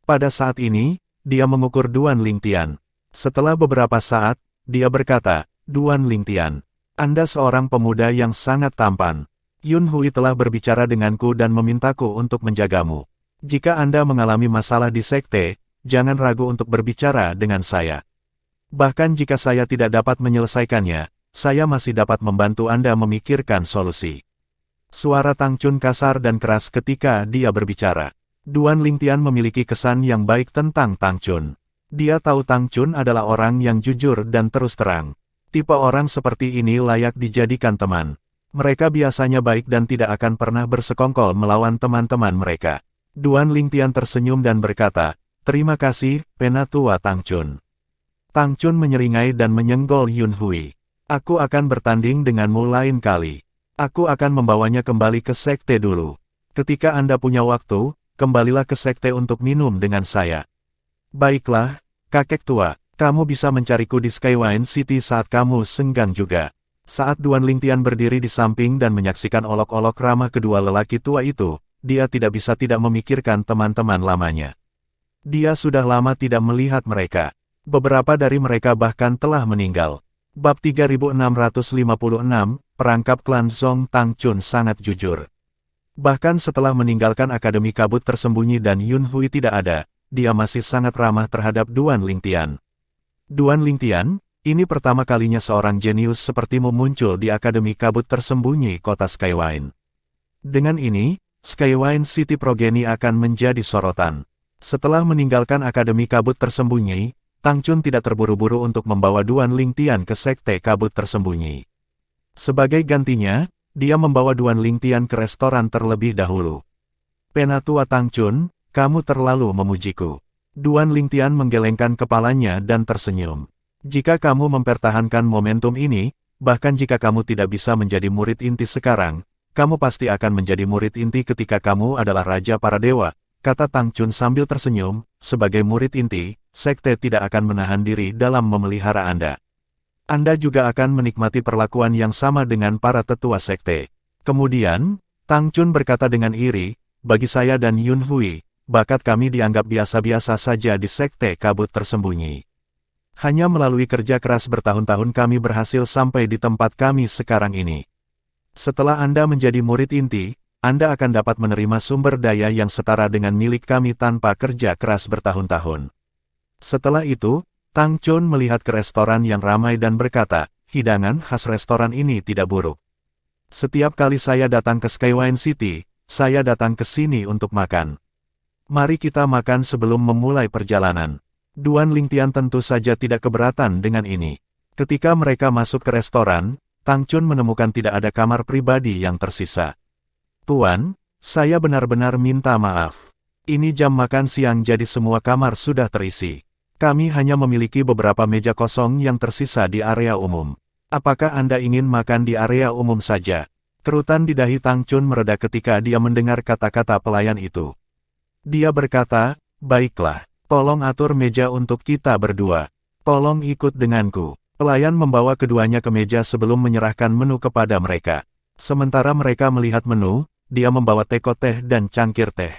Pada saat ini, dia mengukur Duan Lingtian. Setelah beberapa saat, dia berkata, "Duan Lingtian, Anda seorang pemuda yang sangat tampan. Yun Hui telah berbicara denganku dan memintaku untuk menjagamu. Jika Anda mengalami masalah di sekte, jangan ragu untuk berbicara dengan saya. Bahkan jika saya tidak dapat menyelesaikannya, saya masih dapat membantu Anda memikirkan solusi." Suara Tang Chun kasar dan keras ketika dia berbicara. Duan Lingtian memiliki kesan yang baik tentang Tang Chun. Dia tahu Tang Chun adalah orang yang jujur dan terus terang. Tipe orang seperti ini layak dijadikan teman. Mereka biasanya baik dan tidak akan pernah bersekongkol melawan teman-teman mereka. Duan Lingtian tersenyum dan berkata, "Terima kasih, Penatua Tang Chun." Tang Chun menyeringai dan menyenggol Yun Hui. "Aku akan bertanding denganmu lain kali. Aku akan membawanya kembali ke sekte dulu. Ketika Anda punya waktu, kembalilah ke sekte untuk minum dengan saya." "Baiklah, kakek tua, kamu bisa mencariku di Skywine City saat kamu senggang juga." Saat Duan Lingtian berdiri di samping dan menyaksikan olok-olok ramah kedua lelaki tua itu, dia tidak bisa tidak memikirkan teman-teman lamanya. Dia sudah lama tidak melihat mereka. Beberapa dari mereka bahkan telah meninggal. Bab 3656, Perangkap Klan Zong. Tang Chun sangat jujur. Bahkan setelah meninggalkan Akademi Kabut Tersembunyi dan Yun Hui tidak ada, dia masih sangat ramah terhadap Duan Lingtian. "Duan Lingtian, ini pertama kalinya seorang jenius sepertimu muncul di Akademi Kabut Tersembunyi kota Skywine. Dengan ini, Skywine City Progeny akan menjadi sorotan." Setelah meninggalkan Akademi Kabut Tersembunyi, Tang Chun tidak terburu-buru untuk membawa Duan Lingtian ke Sekte Kabut Tersembunyi. Sebagai gantinya, dia membawa Duan Lingtian ke restoran terlebih dahulu. "Penatua Tang Chun, kamu terlalu memujiku." Duan Lingtian menggelengkan kepalanya dan tersenyum. "Jika kamu mempertahankan momentum ini, bahkan jika kamu tidak bisa menjadi murid inti sekarang, kamu pasti akan menjadi murid inti ketika kamu adalah Raja Para Dewa," kata Tang Chun sambil tersenyum. "Sebagai murid inti, sekte tidak akan menahan diri dalam memelihara Anda. Anda juga akan menikmati perlakuan yang sama dengan para tetua sekte." Kemudian, Tang Chun berkata dengan iri, "Bagi saya dan Yun Hui, bakat kami dianggap biasa-biasa saja di Sekte Kabut Tersembunyi. Hanya melalui kerja keras bertahun-tahun kami berhasil sampai di tempat kami sekarang ini. Setelah Anda menjadi murid inti, Anda akan dapat menerima sumber daya yang setara dengan milik kami tanpa kerja keras bertahun-tahun." Setelah itu, Tang Chun melihat ke restoran yang ramai dan berkata, "Hidangan khas restoran ini tidak buruk. Setiap kali saya datang ke Skywine City, saya datang ke sini untuk makan. Mari kita makan sebelum memulai perjalanan." Duan Lingtian tentu saja tidak keberatan dengan ini. Ketika mereka masuk ke restoran, Tang Chun menemukan tidak ada kamar pribadi yang tersisa. "Tuan, saya benar-benar minta maaf. Ini jam makan siang jadi semua kamar sudah terisi. Kami hanya memiliki beberapa meja kosong yang tersisa di area umum. Apakah Anda ingin makan di area umum saja?" Kerutan di dahi Tang Chun mereda ketika dia mendengar kata-kata pelayan itu. Dia berkata, "Baiklah, tolong atur meja untuk kita berdua. Tolong ikut denganku." Pelayan membawa keduanya ke meja sebelum menyerahkan menu kepada mereka. Sementara mereka melihat menu, dia membawa teko teh dan cangkir teh.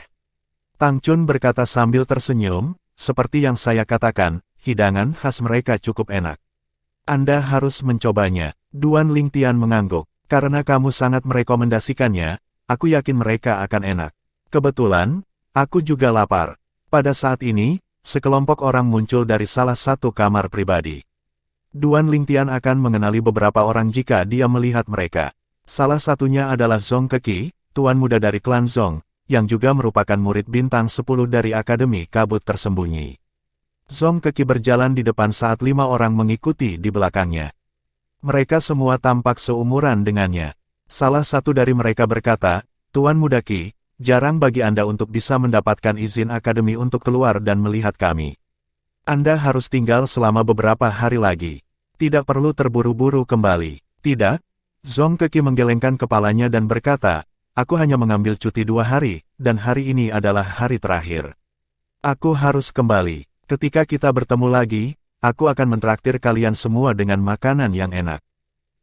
Tang Chun berkata sambil tersenyum, "Seperti yang saya katakan, hidangan khas mereka cukup enak. Anda harus mencobanya." Duan Lingtian mengangguk. "Karena kamu sangat merekomendasikannya, aku yakin mereka akan enak. Kebetulan, aku juga lapar." Pada saat ini, sekelompok orang muncul dari salah satu kamar pribadi. Duan Lingtian akan mengenali beberapa orang jika dia melihat mereka. Salah satunya adalah Zong Keki, tuan muda dari klan Zong, yang juga merupakan murid bintang 10 dari Akademi Kabut Tersembunyi. Zhong Keki berjalan di depan saat 5 orang mengikuti di belakangnya. Mereka semua tampak seumuran dengannya. Salah satu dari mereka berkata, "Tuan Muda Qi, jarang bagi Anda untuk bisa mendapatkan izin Akademi untuk keluar dan melihat kami. Anda harus tinggal selama beberapa hari lagi. Tidak perlu terburu-buru kembali." "Tidak." Zhong Keki menggelengkan kepalanya dan berkata, "Aku hanya mengambil cuti 2 hari, dan hari ini adalah hari terakhir. Aku harus kembali. Ketika kita bertemu lagi, aku akan mentraktir kalian semua dengan makanan yang enak."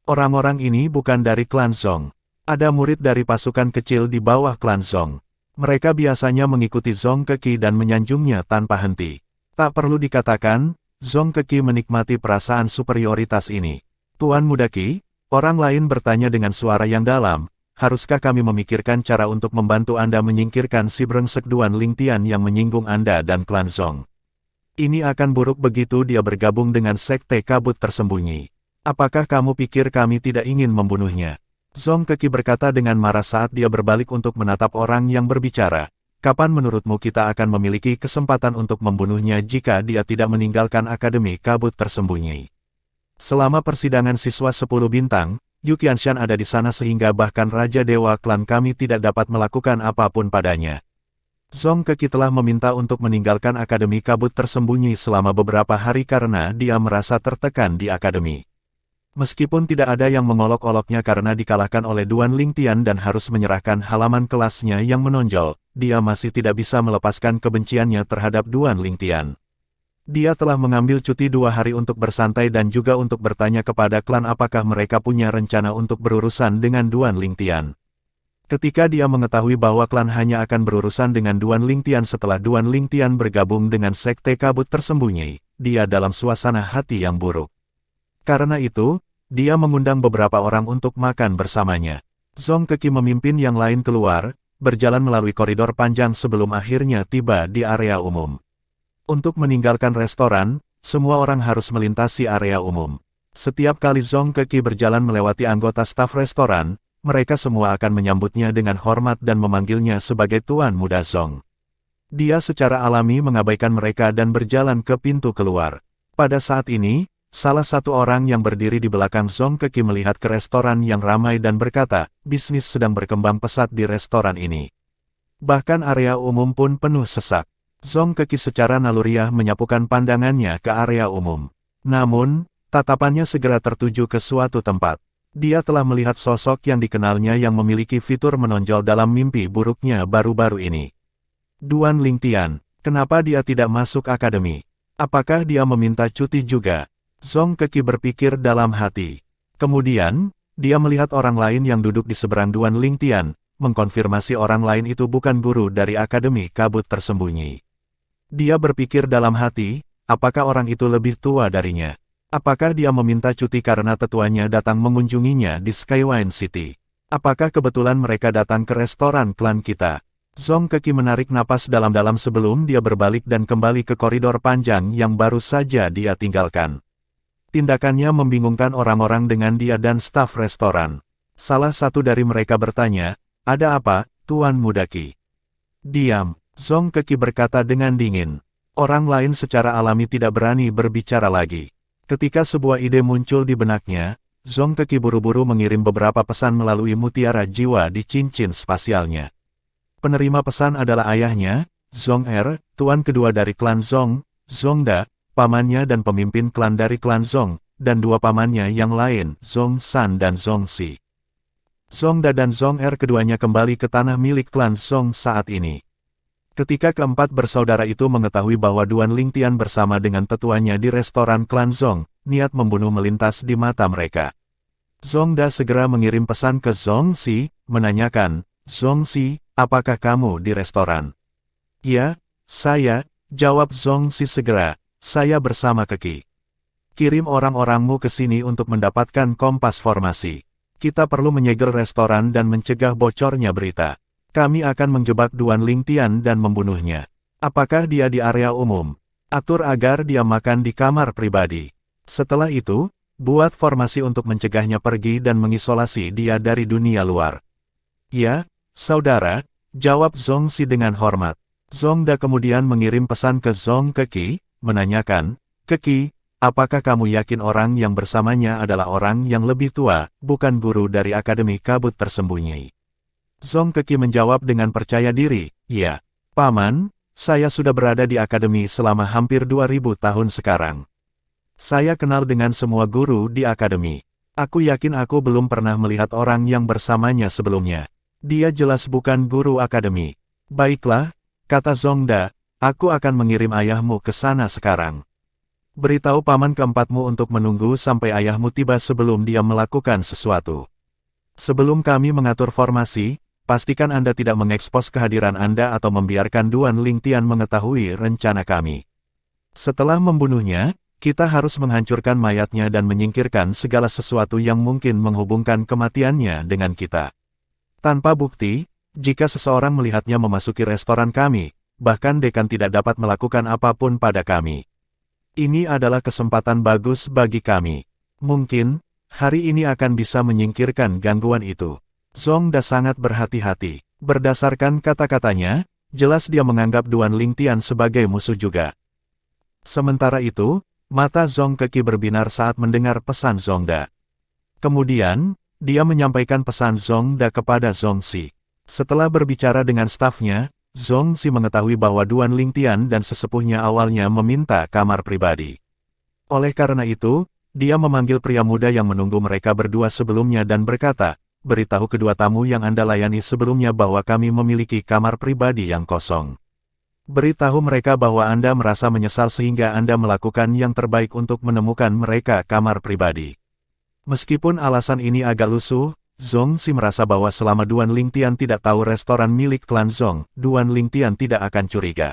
Orang-orang ini bukan dari klan Zhong. Ada murid dari pasukan kecil di bawah klan Zhong. Mereka biasanya mengikuti Zhong Keki dan menyanjungnya tanpa henti. Tak perlu dikatakan, Zhong Keki menikmati perasaan superioritas ini. "Tuan Muda Qi," orang lain bertanya dengan suara yang dalam, "haruskah kami memikirkan cara untuk membantu Anda menyingkirkan si brengsek Duan Lingtian yang menyinggung Anda dan klan Zhong? Ini akan buruk begitu dia bergabung dengan Sekte Kabut Tersembunyi. Apakah kamu pikir kami tidak ingin membunuhnya?" Zhong Keki berkata dengan marah saat dia berbalik untuk menatap orang yang berbicara. "Kapan menurutmu kita akan memiliki kesempatan untuk membunuhnya jika dia tidak meninggalkan Akademi Kabut Tersembunyi?" Selama persidangan siswa 10 bintang, Yu Qianshan ada di sana sehingga bahkan Raja Dewa klan kami tidak dapat melakukan apapun padanya. Zhong Keki telah meminta untuk meninggalkan Akademi Kabut Tersembunyi selama beberapa hari karena dia merasa tertekan di Akademi. Meskipun tidak ada yang mengolok-oloknya karena dikalahkan oleh Duan Lingtian dan harus menyerahkan halaman kelasnya yang menonjol, dia masih tidak bisa melepaskan kebenciannya terhadap Duan Lingtian. Dia telah mengambil cuti 2 hari untuk bersantai dan juga untuk bertanya kepada klan apakah mereka punya rencana untuk berurusan dengan Duan Lingtian. Ketika dia mengetahui bahwa klan hanya akan berurusan dengan Duan Lingtian setelah Duan Lingtian bergabung dengan Sekte Kabut Tersembunyi, dia dalam suasana hati yang buruk. Karena itu, dia mengundang beberapa orang untuk makan bersamanya. Zhong Keki memimpin yang lain keluar, berjalan melalui koridor panjang sebelum akhirnya tiba di area umum. Untuk meninggalkan restoran, semua orang harus melintasi area umum. Setiap kali Zhong Keki berjalan melewati anggota staf restoran, mereka semua akan menyambutnya dengan hormat dan memanggilnya sebagai Tuan Muda Zhong. Dia secara alami mengabaikan mereka dan berjalan ke pintu keluar. Pada saat ini, salah satu orang yang berdiri di belakang Zhong Keki melihat ke restoran yang ramai dan berkata, "Bisnis sedang berkembang pesat di restoran ini. Bahkan area umum pun penuh sesak." Zhong Keki secara naluriah menyapukan pandangannya ke area umum. Namun, tatapannya segera tertuju ke suatu tempat. Dia telah melihat sosok yang dikenalnya yang memiliki fitur menonjol dalam mimpi buruknya baru-baru ini. Duan Lingtian, kenapa dia tidak masuk akademi? Apakah dia meminta cuti juga? Zhong Keki berpikir dalam hati. Kemudian, dia melihat orang lain yang duduk di seberang Duan Lingtian, mengkonfirmasi orang lain itu bukan guru dari Akademi Kabut Tersembunyi. Dia berpikir dalam hati, apakah orang itu lebih tua darinya? Apakah dia meminta cuti karena tetuanya datang mengunjunginya di Skywine City? Apakah kebetulan mereka datang ke restoran klan kita? Zhong Keki menarik napas dalam-dalam sebelum dia berbalik dan kembali ke koridor panjang yang baru saja dia tinggalkan. Tindakannya membingungkan orang-orang dengan dia dan staf restoran. Salah satu dari mereka bertanya, "Ada apa, Tuan Muda Qi?" "Diam," Zhong Keki berkata dengan dingin. Orang lain secara alami tidak berani berbicara lagi. Ketika sebuah ide muncul di benaknya, Zhong Keki buru-buru mengirim beberapa pesan melalui mutiara jiwa di cincin spasialnya. Penerima pesan adalah ayahnya, Zhong Er, tuan kedua dari klan Zhong, Zhong Da, pamannya dan pemimpin klan dari klan Zhong, dan dua pamannya yang lain, Zhong San dan Zhong Si. Zhong Da dan Zhong Er keduanya kembali ke tanah milik klan Zhong saat ini. Ketika keempat bersaudara itu mengetahui bahwa Duan Lingtian bersama dengan tetuanya di restoran klan Zhong, niat membunuh melintas di mata mereka. Zhong Da segera mengirim pesan ke Zhong Si, menanyakan, "Zhong Si, apakah kamu di restoran?" "Ya, saya," jawab Zhong Si segera, "saya bersama Keki. Kirim orang-orangmu ke sini untuk mendapatkan kompas formasi. Kita perlu menyegel restoran dan mencegah bocornya berita. Kami akan menjebak Duan Lingtian dan membunuhnya. Apakah dia di area umum? Atur agar dia makan di kamar pribadi. Setelah itu, buat formasi untuk mencegahnya pergi dan mengisolasi dia dari dunia luar." "Ya, saudara," jawab Zongxi dengan hormat. Zongda kemudian mengirim pesan ke Zong Keki, menanyakan, Keki, apakah kamu yakin orang yang bersamanya adalah orang yang lebih tua, bukan guru dari Akademi Kabut Tersembunyi? Zong Keki menjawab dengan percaya diri, ya, Paman, saya sudah berada di Akademi selama hampir 2000 tahun sekarang. Saya kenal dengan semua guru di Akademi. Aku yakin aku belum pernah melihat orang yang bersamanya sebelumnya. Dia jelas bukan guru Akademi. Baiklah, kata Zongda, aku akan mengirim ayahmu ke sana sekarang. Beritahu paman keempatmu untuk menunggu sampai ayahmu tiba sebelum dia melakukan sesuatu. Sebelum kami mengatur formasi, pastikan Anda tidak mengekspos kehadiran Anda atau membiarkan Duan Lingtian mengetahui rencana kami. Setelah membunuhnya, kita harus menghancurkan mayatnya dan menyingkirkan segala sesuatu yang mungkin menghubungkan kematiannya dengan kita. Tanpa bukti, jika seseorang melihatnya memasuki restoran kami, bahkan dekan tidak dapat melakukan apapun pada kami. Ini adalah kesempatan bagus bagi kami. Mungkin, hari ini akan bisa menyingkirkan gangguan itu. Zongda sangat berhati-hati. Berdasarkan kata-katanya, jelas dia menganggap Duan Lingtian sebagai musuh juga. Sementara itu, mata Zong Keki berbinar saat mendengar pesan Zongda. Kemudian, dia menyampaikan pesan Zongda kepada Zongxi. Setelah berbicara dengan stafnya, Zongxi mengetahui bahwa Duan Lingtian dan sesepuhnya awalnya meminta kamar pribadi. Oleh karena itu, dia memanggil pria muda yang menunggu mereka berdua sebelumnya dan berkata, beritahu kedua tamu yang Anda layani sebelumnya bahwa kami memiliki kamar pribadi yang kosong. Beritahu mereka bahwa Anda merasa menyesal sehingga Anda melakukan yang terbaik untuk menemukan mereka kamar pribadi. Meskipun alasan ini agak lusuh, Zongxi merasa bahwa selama Duan Lingtian tidak tahu restoran milik klan Zong, Duan Lingtian tidak akan curiga.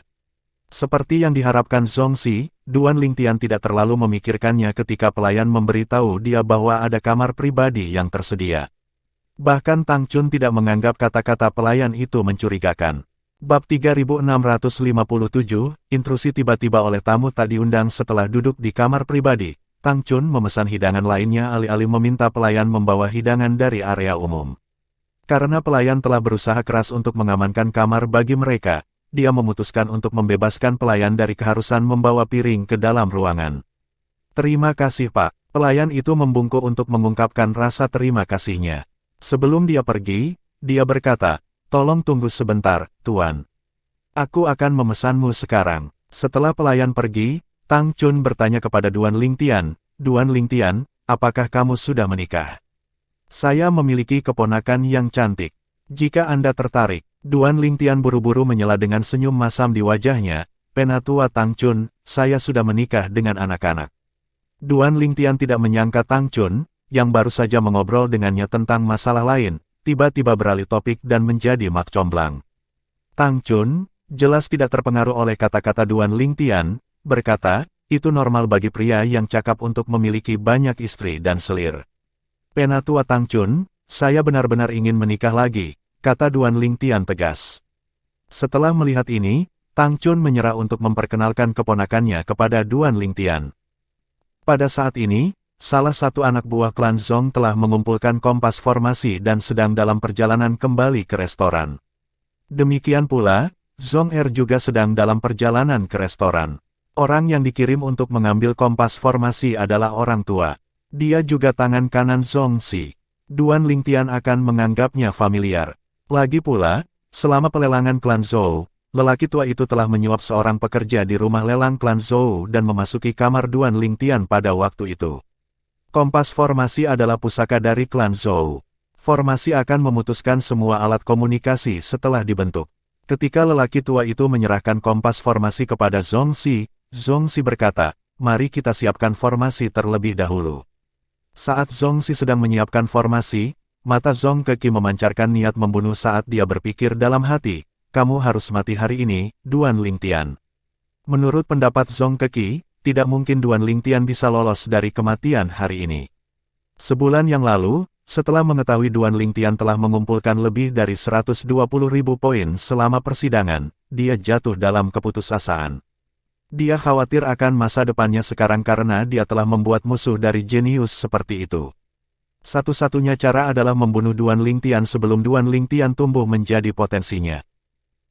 Seperti yang diharapkan Zongxi, Duan Lingtian tidak terlalu memikirkannya ketika pelayan memberitahu dia bahwa ada kamar pribadi yang tersedia. Bahkan Tang Chun tidak menganggap kata-kata pelayan itu mencurigakan. Bab 3657, intrusi tiba-tiba oleh tamu tak diundang. Setelah duduk di kamar pribadi, Tang Chun memesan hidangan lainnya alih-alih meminta pelayan membawa hidangan dari area umum. Karena pelayan telah berusaha keras untuk mengamankan kamar bagi mereka, dia memutuskan untuk membebaskan pelayan dari keharusan membawa piring ke dalam ruangan. Terima kasih Pak. Pelayan itu membungkuk untuk mengungkapkan rasa terima kasihnya. Sebelum dia pergi, dia berkata, tolong tunggu sebentar, Tuan. Aku akan memesanmu sekarang. Setelah pelayan pergi, Tang Chun bertanya kepada Duan Lingtian, Duan Lingtian, apakah kamu sudah menikah? Saya memiliki keponakan yang cantik. Jika Anda tertarik, Duan Lingtian buru-buru menyela dengan senyum masam di wajahnya, Penatua Tang Chun, saya sudah menikah dengan anak-anak. Duan Lingtian tidak menyangka Tang Chun, yang baru saja mengobrol dengannya tentang masalah lain, tiba-tiba beralih topik dan menjadi makcomblang. Tang Chun, jelas tidak terpengaruh oleh kata-kata Duan Lingtian, berkata, itu normal bagi pria yang cakap untuk memiliki banyak istri dan selir. Penatua Tang Chun, saya benar-benar ingin menikah lagi, kata Duan Lingtian tegas. Setelah melihat ini, Tang Chun menyerah untuk memperkenalkan keponakannya kepada Duan Lingtian. Pada saat ini, salah satu anak buah klan Zong telah mengumpulkan kompas formasi dan sedang dalam perjalanan kembali ke restoran. Demikian pula, Zong Er juga sedang dalam perjalanan ke restoran. Orang yang dikirim untuk mengambil kompas formasi adalah orang tua. Dia juga tangan kanan Zongxi. Duan Lingtian akan menganggapnya familiar. Lagi pula, selama pelelangan klan Zhou, lelaki tua itu telah menyuap seorang pekerja di rumah lelang klan Zhou dan memasuki kamar Duan Lingtian pada waktu itu. Kompas formasi adalah pusaka dari klan Zhou. Formasi akan memutuskan semua alat komunikasi setelah dibentuk. Ketika lelaki tua itu menyerahkan kompas formasi kepada Zongxi, Zongxi berkata, mari kita siapkan formasi terlebih dahulu. Saat Zongxi sedang menyiapkan formasi, mata Zong Keki memancarkan niat membunuh saat dia berpikir dalam hati, kamu harus mati hari ini, Duan Lingtian. Menurut pendapat Zong Keki, tidak mungkin Duan Lingtian bisa lolos dari kematian hari ini. Sebulan yang lalu, setelah mengetahui Duan Lingtian telah mengumpulkan lebih dari 120.000 poin selama persidangan, dia jatuh dalam keputusasaan. Dia khawatir akan masa depannya sekarang karena dia telah membuat musuh dari jenius seperti itu. Satu-satunya cara adalah membunuh Duan Lingtian sebelum Duan Lingtian tumbuh menjadi potensinya.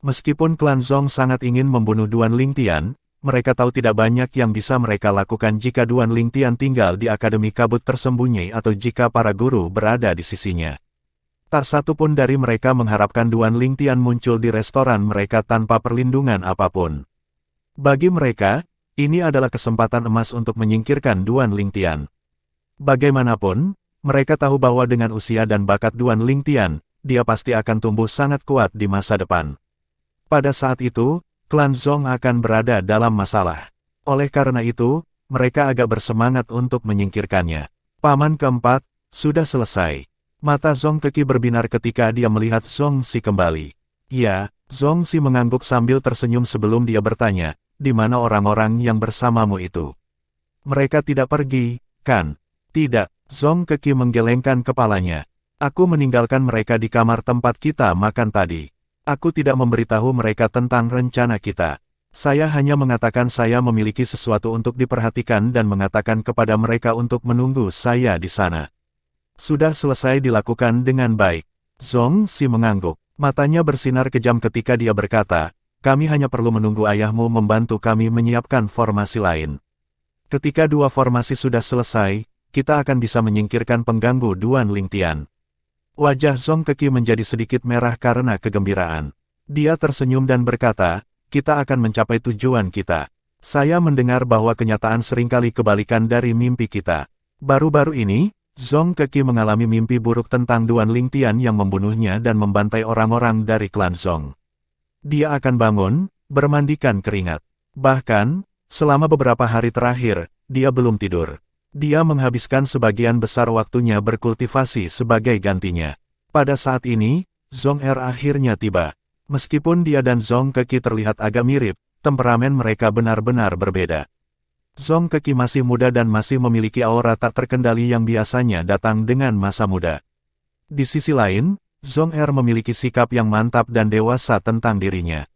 Meskipun klan Zong sangat ingin membunuh Duan Lingtian, mereka tahu tidak banyak yang bisa mereka lakukan jika Duan Lingtian tinggal di Akademi Kabut Tersembunyi atau jika para guru berada di sisinya. Tak satu pun dari mereka mengharapkan Duan Lingtian muncul di restoran mereka tanpa perlindungan apapun. Bagi mereka, ini adalah kesempatan emas untuk menyingkirkan Duan Lingtian. Bagaimanapun, mereka tahu bahwa dengan usia dan bakat Duan Lingtian, dia pasti akan tumbuh sangat kuat di masa depan. Pada saat itu, klan Zong akan berada dalam masalah. Oleh karena itu, mereka agak bersemangat untuk menyingkirkannya. Paman keempat, sudah selesai. Mata Zong Keki berbinar ketika dia melihat Zong Si kembali. Ya, Zong Si mengangguk sambil tersenyum sebelum dia bertanya, di mana orang-orang yang bersamamu itu? Mereka tidak pergi, kan? Tidak, Zong Keki menggelengkan kepalanya. Aku meninggalkan mereka di kamar tempat kita makan tadi. Aku tidak memberitahu mereka tentang rencana kita. Saya hanya mengatakan saya memiliki sesuatu untuk diperhatikan dan mengatakan kepada mereka untuk menunggu saya di sana. Sudah selesai dilakukan dengan baik. Zong Si mengangguk. Matanya bersinar kejam ketika dia berkata, kami hanya perlu menunggu ayahmu membantu kami menyiapkan formasi lain. Ketika dua formasi sudah selesai, kita akan bisa menyingkirkan pengganggu Duan Lingtian. Wajah Zong Keki menjadi sedikit merah karena kegembiraan. Dia tersenyum dan berkata, kita akan mencapai tujuan kita. Saya mendengar bahwa kenyataan seringkali kebalikan dari mimpi kita. Baru-baru ini, Zong Keki mengalami mimpi buruk tentang Duan Lingtian yang membunuhnya dan membantai orang-orang dari klan Zong. Dia akan bangun, bermandikan keringat. Bahkan, selama beberapa hari terakhir, dia belum tidur. Dia menghabiskan sebagian besar waktunya berkultivasi sebagai gantinya. Pada saat ini, Zong Er akhirnya tiba. Meskipun dia dan Zong Keki terlihat agak mirip, temperamen mereka benar-benar berbeda. Zong Keki masih muda dan masih memiliki aura tak terkendali yang biasanya datang dengan masa muda. Di sisi lain, Zong Er memiliki sikap yang mantap dan dewasa tentang dirinya.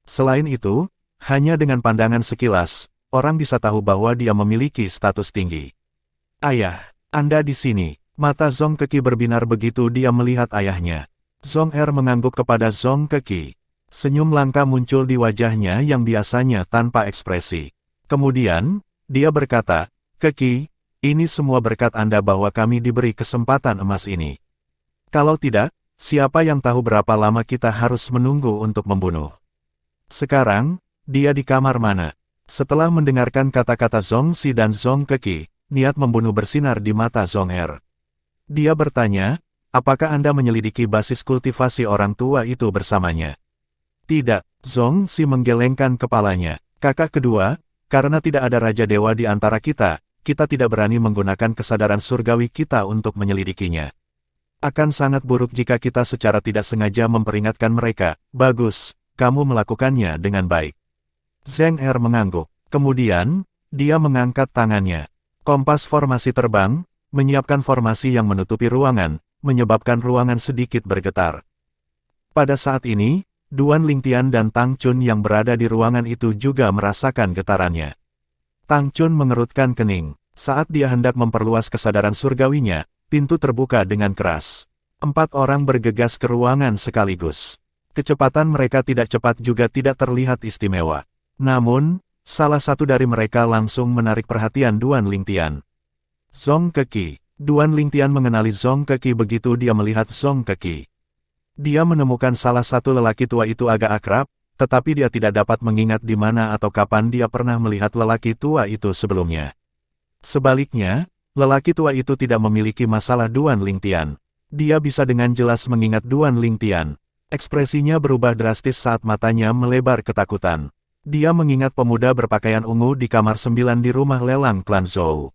Selain itu, hanya dengan pandangan sekilas, orang bisa tahu bahwa dia memiliki status tinggi. Ayah, Anda di sini. Mata Zong Keki berbinar begitu dia melihat ayahnya. Zong Er mengangguk kepada Zong Keki. Senyum langka muncul di wajahnya yang biasanya tanpa ekspresi. Kemudian, dia berkata, Keki, ini semua berkat Anda bahwa kami diberi kesempatan emas ini. Kalau tidak, siapa yang tahu berapa lama kita harus menunggu untuk membunuh. Sekarang, dia di kamar mana? Setelah mendengarkan kata-kata Zong Si dan Zong Keki, niat membunuh bersinar di mata Zong Er. Dia bertanya, apakah Anda menyelidiki basis kultivasi orang tua itu bersamanya? Tidak, Zong Si menggelengkan kepalanya. Kakak kedua, karena tidak ada Raja Dewa di antara kita, kita tidak berani menggunakan kesadaran surgawi kita untuk menyelidikinya. Akan sangat buruk jika kita secara tidak sengaja memperingatkan mereka. Bagus, kamu melakukannya dengan baik. Zeng Er mengangguk. Kemudian, dia mengangkat tangannya. Kompas formasi terbang, menyiapkan formasi yang menutupi ruangan, menyebabkan ruangan sedikit bergetar. Pada saat ini, Duan Lingtian dan Tang Chun yang berada di ruangan itu juga merasakan getarannya. Tang Chun mengerutkan kening. Saat dia hendak memperluas kesadaran surgawinya, pintu terbuka dengan keras. 4 orang bergegas ke ruangan sekaligus. Kecepatan mereka tidak cepat juga tidak terlihat istimewa. Namun, salah satu dari mereka langsung menarik perhatian Duan Lingtian. Zong Keki. Duan Lingtian mengenali Zong Keki begitu dia melihat Zong Keki. Dia menemukan salah satu lelaki tua itu agak akrab, tetapi dia tidak dapat mengingat di mana atau kapan dia pernah melihat lelaki tua itu sebelumnya. Sebaliknya, lelaki tua itu tidak memiliki masalah Duan Lingtian. Dia bisa dengan jelas mengingat Duan Lingtian. Ekspresinya berubah drastis saat matanya melebar ketakutan. Dia mengingat pemuda berpakaian ungu di kamar 9 di rumah lelang klan Zhou.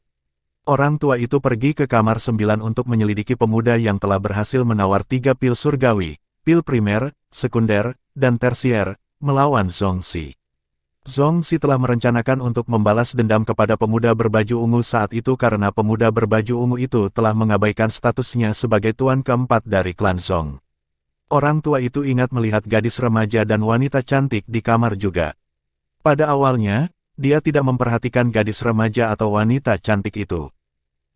Orang tua itu pergi ke kamar 9 untuk menyelidiki pemuda yang telah berhasil menawar 3 pil surgawi, pil primer, sekunder, dan tersier, melawan Zong Si. Zong Si telah merencanakan untuk membalas dendam kepada pemuda berbaju ungu saat itu karena pemuda berbaju ungu itu telah mengabaikan statusnya sebagai tuan keempat dari klan Zong. Orang tua itu ingat melihat gadis remaja dan wanita cantik di kamar juga. Pada awalnya, dia tidak memperhatikan gadis remaja atau wanita cantik itu.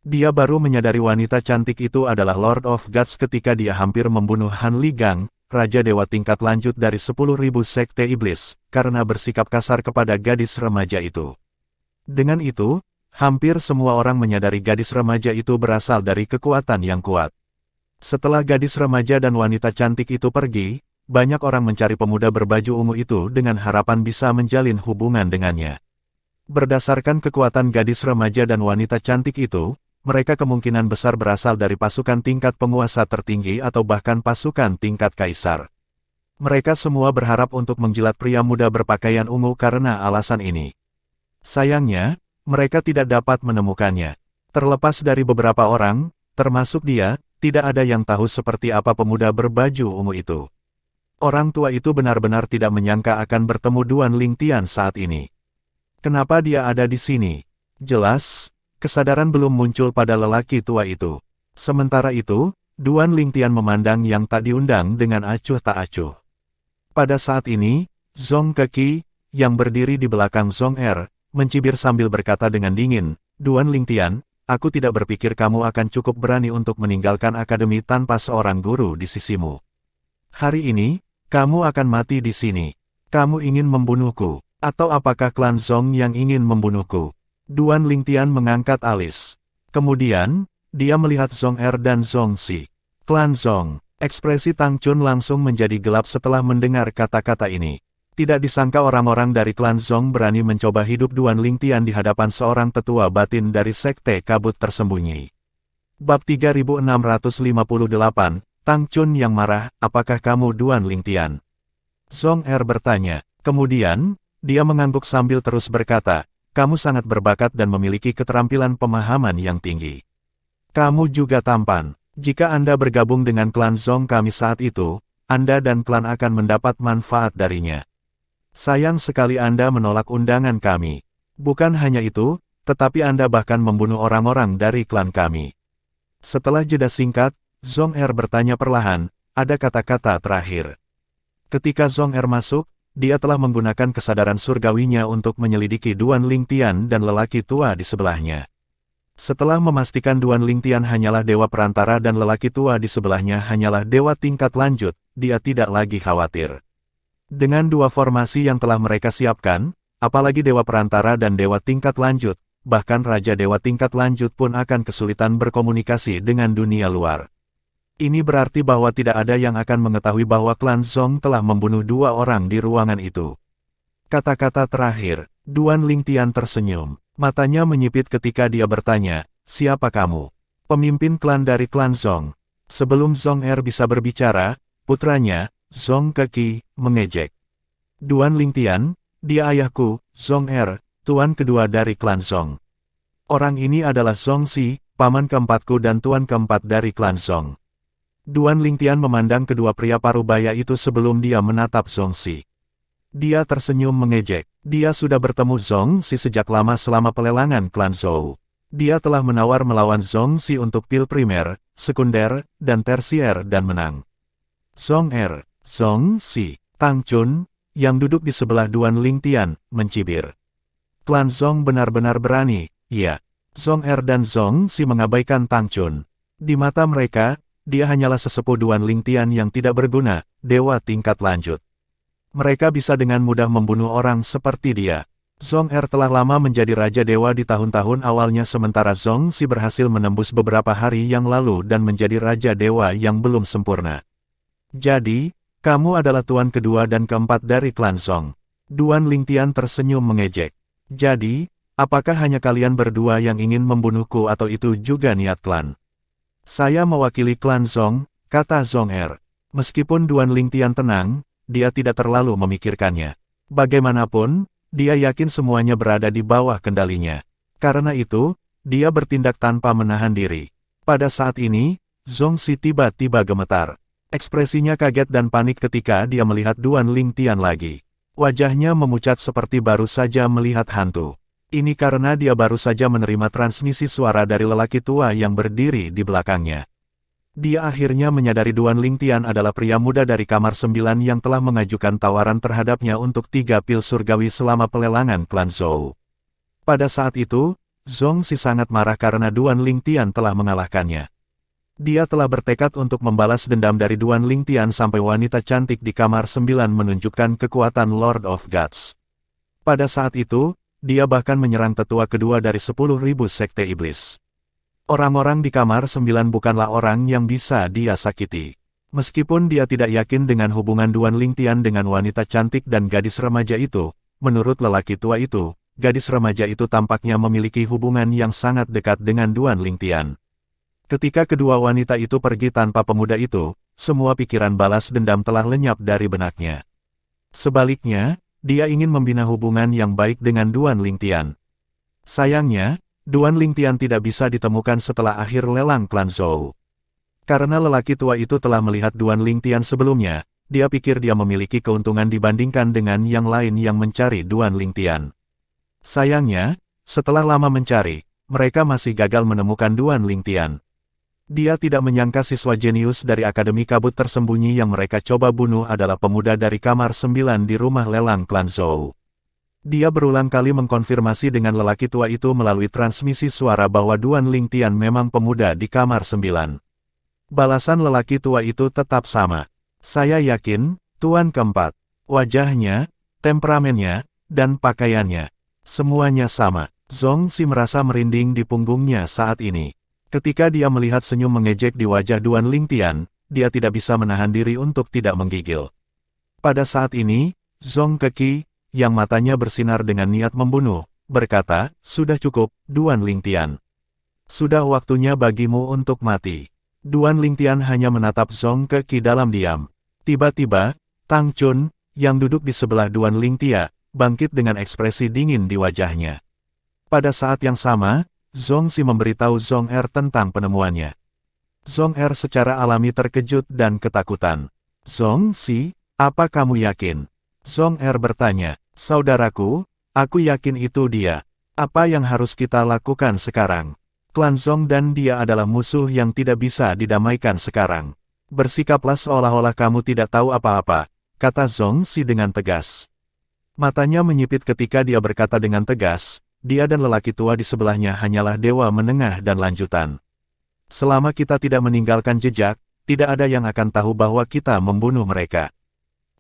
Dia baru menyadari wanita cantik itu adalah Lord of Gods ketika dia hampir membunuh Han Ligang, Raja Dewa tingkat lanjut dari 10.000 Sekte Iblis, karena bersikap kasar kepada gadis remaja itu. Dengan itu, hampir semua orang menyadari gadis remaja itu berasal dari kekuatan yang kuat. Setelah gadis remaja dan wanita cantik itu pergi, banyak orang mencari pemuda berbaju ungu itu dengan harapan bisa menjalin hubungan dengannya. Berdasarkan kekuatan gadis remaja dan wanita cantik itu, mereka kemungkinan besar berasal dari pasukan tingkat penguasa tertinggi atau bahkan pasukan tingkat kaisar. Mereka semua berharap untuk menjilat pria muda berpakaian ungu karena alasan ini. Sayangnya, mereka tidak dapat menemukannya. Terlepas dari beberapa orang, termasuk dia, tidak ada yang tahu seperti apa pemuda berbaju ungu itu. Orang tua itu benar-benar tidak menyangka akan bertemu Duan Lingtian saat ini. Kenapa dia ada di sini? Jelas, kesadaran belum muncul pada lelaki tua itu. Sementara itu, Duan Lingtian memandang yang tak diundang dengan acuh tak acuh. Pada saat ini, Zhong Keki, yang berdiri di belakang Zhong Er, mencibir sambil berkata dengan dingin, "Duan Lingtian, aku tidak berpikir kamu akan cukup berani untuk meninggalkan akademi tanpa seorang guru di sisimu. Hari ini, kamu akan mati di sini. Kamu ingin membunuhku, atau apakah klan Zhong yang ingin membunuhku?" Duan Lingtian mengangkat alis. Kemudian, dia melihat Zhong Er dan Zhong Si. Klan Zhong. Ekspresi Tang Chun langsung menjadi gelap setelah mendengar kata-kata ini. Tidak disangka orang-orang dari klan Zhong berani mencoba hidup Duan Lingtian di hadapan seorang tetua batin dari Sekte Kabut Tersembunyi. Bab 3658, Tang Chun yang marah, apakah kamu Duan Lingtian? Zhong Er bertanya. Kemudian, dia mengangguk sambil terus berkata, kamu sangat berbakat dan memiliki keterampilan pemahaman yang tinggi. Kamu juga tampan. Jika Anda bergabung dengan klan Zhong kami saat itu, Anda dan klan akan mendapat manfaat darinya. Sayang sekali Anda menolak undangan kami. Bukan hanya itu, tetapi Anda bahkan membunuh orang-orang dari klan kami. Setelah jeda singkat, Zhong Er bertanya perlahan, ada kata-kata terakhir. Ketika Zhong Er masuk, dia telah menggunakan kesadaran surgawinya untuk menyelidiki Duan Lingtian dan lelaki tua di sebelahnya. Setelah memastikan Duan Lingtian hanyalah dewa perantara dan lelaki tua di sebelahnya hanyalah dewa tingkat lanjut, dia tidak lagi khawatir. Dengan dua formasi yang telah mereka siapkan, apalagi dewa perantara dan dewa tingkat lanjut, bahkan raja dewa tingkat lanjut pun akan kesulitan berkomunikasi dengan dunia luar. Ini berarti bahwa tidak ada yang akan mengetahui bahwa klan Zhong telah membunuh dua orang di ruangan itu. Kata-kata terakhir, Duan Lingtian tersenyum. Matanya menyipit ketika dia bertanya, siapa kamu? Pemimpin klan dari klan Zhong. Sebelum Zhong Er bisa berbicara, putranya, Zhong Keki, mengejek. Duan Lingtian, dia ayahku, Zhong Er, tuan kedua dari klan Zhong. Orang ini adalah Zhong Si, paman keempatku dan tuan keempat dari klan Zhong. Duan Lingtian memandang kedua pria parubaya itu sebelum dia menatap Zhong Si. Dia tersenyum mengejek. Dia sudah bertemu Zhong Si sejak lama selama pelelangan klan Zhou. Dia telah menawar melawan Zhong Si untuk pil primer, sekunder, dan tersier dan menang. Zhong Er, Zhong Si, Tang Chun, yang duduk di sebelah Duan Lingtian, mencibir. Klan Zhong benar-benar berani, iya. Zhong Er dan Zhong Si mengabaikan Tang Chun. Di mata mereka, dia hanyalah sesepuh Duan Lingtian yang tidak berguna, dewa tingkat lanjut. Mereka bisa dengan mudah membunuh orang seperti dia. Zhong Er telah lama menjadi Raja Dewa di tahun-tahun awalnya sementara Zhong Si berhasil menembus beberapa hari yang lalu dan menjadi Raja Dewa yang belum sempurna. Jadi, kamu adalah tuan kedua dan keempat dari klan Zhong. Duan Lingtian tersenyum mengejek. Jadi, apakah hanya kalian berdua yang ingin membunuhku atau itu juga niat klan? Saya mewakili klan Zhong, kata Zhong Er. Meskipun Duan Lingtian tenang, dia tidak terlalu memikirkannya. Bagaimanapun, dia yakin semuanya berada di bawah kendalinya. Karena itu, dia bertindak tanpa menahan diri. Pada saat ini, Zhong Si tiba-tiba gemetar. Ekspresinya kaget dan panik ketika dia melihat Duan Lingtian lagi. Wajahnya memucat seperti baru saja melihat hantu. Ini karena dia baru saja menerima transmisi suara dari lelaki tua yang berdiri di belakangnya. Dia akhirnya menyadari Duan Lingtian adalah pria muda dari kamar 9 yang telah mengajukan tawaran terhadapnya untuk 3 pil surgawi selama pelelangan klan Zhou. Pada saat itu, Zhong Si sangat marah karena Duan Lingtian telah mengalahkannya. Dia telah bertekad untuk membalas dendam dari Duan Lingtian sampai wanita cantik di kamar 9 menunjukkan kekuatan Lord of Gods. Pada saat itu, dia bahkan menyerang tetua kedua dari 10.000 sekte iblis. Orang-orang di kamar 9 bukanlah orang yang bisa dia sakiti. Meskipun dia tidak yakin dengan hubungan Duan Lingtian dengan wanita cantik dan gadis remaja itu, menurut lelaki tua itu, gadis remaja itu tampaknya memiliki hubungan yang sangat dekat dengan Duan Lingtian. Ketika kedua wanita itu pergi tanpa pemuda itu, semua pikiran balas dendam telah lenyap dari benaknya. Sebaliknya, dia ingin membina hubungan yang baik dengan Duan Lingtian. Sayangnya, Duan Lingtian tidak bisa ditemukan setelah akhir lelang klan Zhou. Karena lelaki tua itu telah melihat Duan Lingtian sebelumnya, dia pikir dia memiliki keuntungan dibandingkan dengan yang lain yang mencari Duan Lingtian. Sayangnya, setelah lama mencari, mereka masih gagal menemukan Duan Lingtian. Dia tidak menyangka siswa jenius dari Akademi Kabut Tersembunyi yang mereka coba bunuh adalah pemuda dari kamar 9 di rumah lelang klan Zhou. Dia berulang kali mengkonfirmasi dengan lelaki tua itu melalui transmisi suara bahwa Duan Lingtian memang pemuda di kamar 9. Balasan lelaki tua itu tetap sama. Saya yakin, Tuan keempat. Wajahnya, temperamennya, dan pakaiannya. Semuanya sama. Zhong Si merasa merinding di punggungnya saat ini. Ketika dia melihat senyum mengejek di wajah Duan Lingtian, dia tidak bisa menahan diri untuk tidak menggigil. Pada saat ini, Zhong Keki, yang matanya bersinar dengan niat membunuh, berkata, "Sudah cukup, Duan Lingtian. Sudah waktunya bagimu untuk mati." Duan Lingtian hanya menatap Zhong Keki dalam diam. Tiba-tiba, Tang Chun, yang duduk di sebelah Duan Lingtia, bangkit dengan ekspresi dingin di wajahnya. Pada saat yang sama, Zhong Si memberitahu Zhong Er tentang penemuannya. Zhong Er secara alami terkejut dan ketakutan. "Zhong Si, apa kamu yakin?" Zhong Er bertanya. "Saudaraku, aku yakin itu dia. Apa yang harus kita lakukan sekarang? Klan Zhong dan dia adalah musuh yang tidak bisa didamaikan sekarang. Bersikaplah seolah-olah kamu tidak tahu apa-apa," kata Zhong Si dengan tegas. Matanya menyipit ketika dia berkata dengan tegas, dia dan lelaki tua di sebelahnya hanyalah dewa menengah dan lanjutan. Selama kita tidak meninggalkan jejak, tidak ada yang akan tahu bahwa kita membunuh mereka.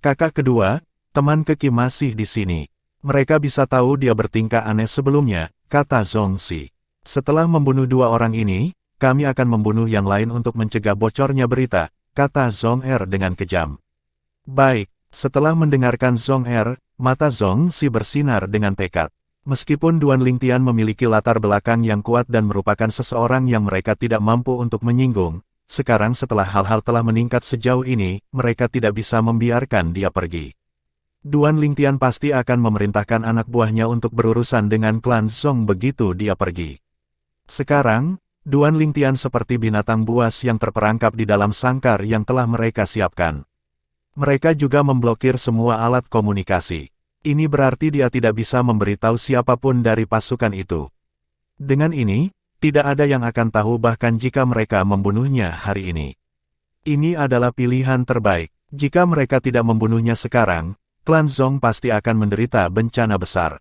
Kakak kedua, teman Keki masih di sini. Mereka bisa tahu dia bertingkah aneh sebelumnya, kata Zhong Si. Setelah membunuh dua orang ini, kami akan membunuh yang lain untuk mencegah bocornya berita, kata Zhong Er dengan kejam. Baik, setelah mendengarkan Zhong Er, mata Zhong Si bersinar dengan tekad. Meskipun Duan Lingtian memiliki latar belakang yang kuat dan merupakan seseorang yang mereka tidak mampu untuk menyinggung, sekarang setelah hal-hal telah meningkat sejauh ini, mereka tidak bisa membiarkan dia pergi. Duan Lingtian pasti akan memerintahkan anak buahnya untuk berurusan dengan klan Zhong begitu dia pergi. Sekarang, Duan Lingtian seperti binatang buas yang terperangkap di dalam sangkar yang telah mereka siapkan. Mereka juga memblokir semua alat komunikasi. Ini berarti dia tidak bisa memberitahu siapapun dari pasukan itu. Dengan ini, tidak ada yang akan tahu bahkan jika mereka membunuhnya hari ini. Ini adalah pilihan terbaik. Jika mereka tidak membunuhnya sekarang, klan Zhong pasti akan menderita bencana besar.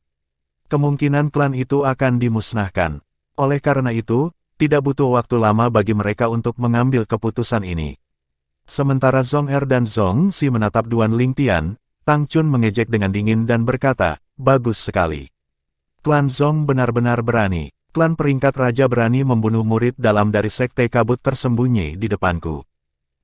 Kemungkinan klan itu akan dimusnahkan. Oleh karena itu, tidak butuh waktu lama bagi mereka untuk mengambil keputusan ini. Sementara Zhong Er dan Zhong Si menatap Duan Lingtian, Tang Chun mengejek dengan dingin dan berkata, "Bagus sekali. Klan Zhong benar-benar berani. Klan peringkat raja berani membunuh murid dalam dari sekte kabut tersembunyi di depanku.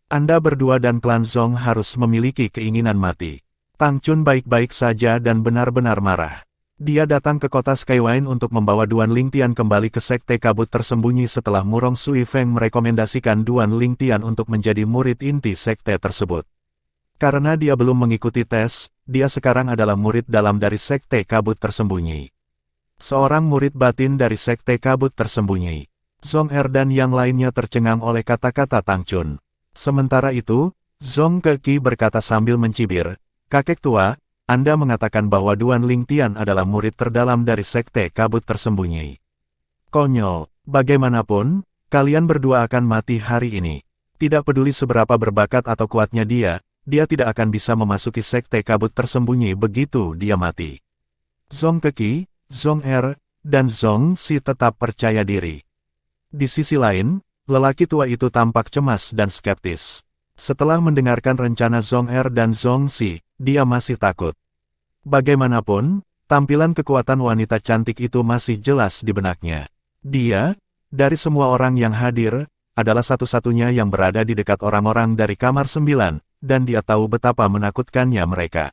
Anda berdua dan klan Zhong harus memiliki keinginan mati." Tang Chun baik-baik saja dan benar-benar marah. Dia datang ke kota Skywine untuk membawa Duan Lingtian kembali ke sekte kabut tersembunyi setelah Murong Sui Feng merekomendasikan Duan Lingtian untuk menjadi murid inti sekte tersebut. Karena dia belum mengikuti tes, dia sekarang adalah murid dalam dari sekte kabut tersembunyi. Seorang murid batin dari sekte kabut tersembunyi. Zhong Er dan yang lainnya tercengang oleh kata-kata Tang Chun. Sementara itu, Zhong Keki berkata sambil mencibir, "Kakek tua, Anda mengatakan bahwa Duan Lingtian adalah murid terdalam dari sekte kabut tersembunyi. Konyol, bagaimanapun, kalian berdua akan mati hari ini. Tidak peduli seberapa berbakat atau kuatnya dia tidak akan bisa memasuki sekte kabut tersembunyi begitu dia mati." Zhong Keki, Zhong Er, dan Zhong Si tetap percaya diri. Di sisi lain, lelaki tua itu tampak cemas dan skeptis. Setelah mendengarkan rencana Zhong Er dan Zhong Si, dia masih takut. Bagaimanapun, tampilan kekuatan wanita cantik itu masih jelas di benaknya. Dia, dari semua orang yang hadir, adalah satu-satunya yang berada di dekat orang-orang dari kamar 9, dan dia tahu betapa menakutkannya mereka.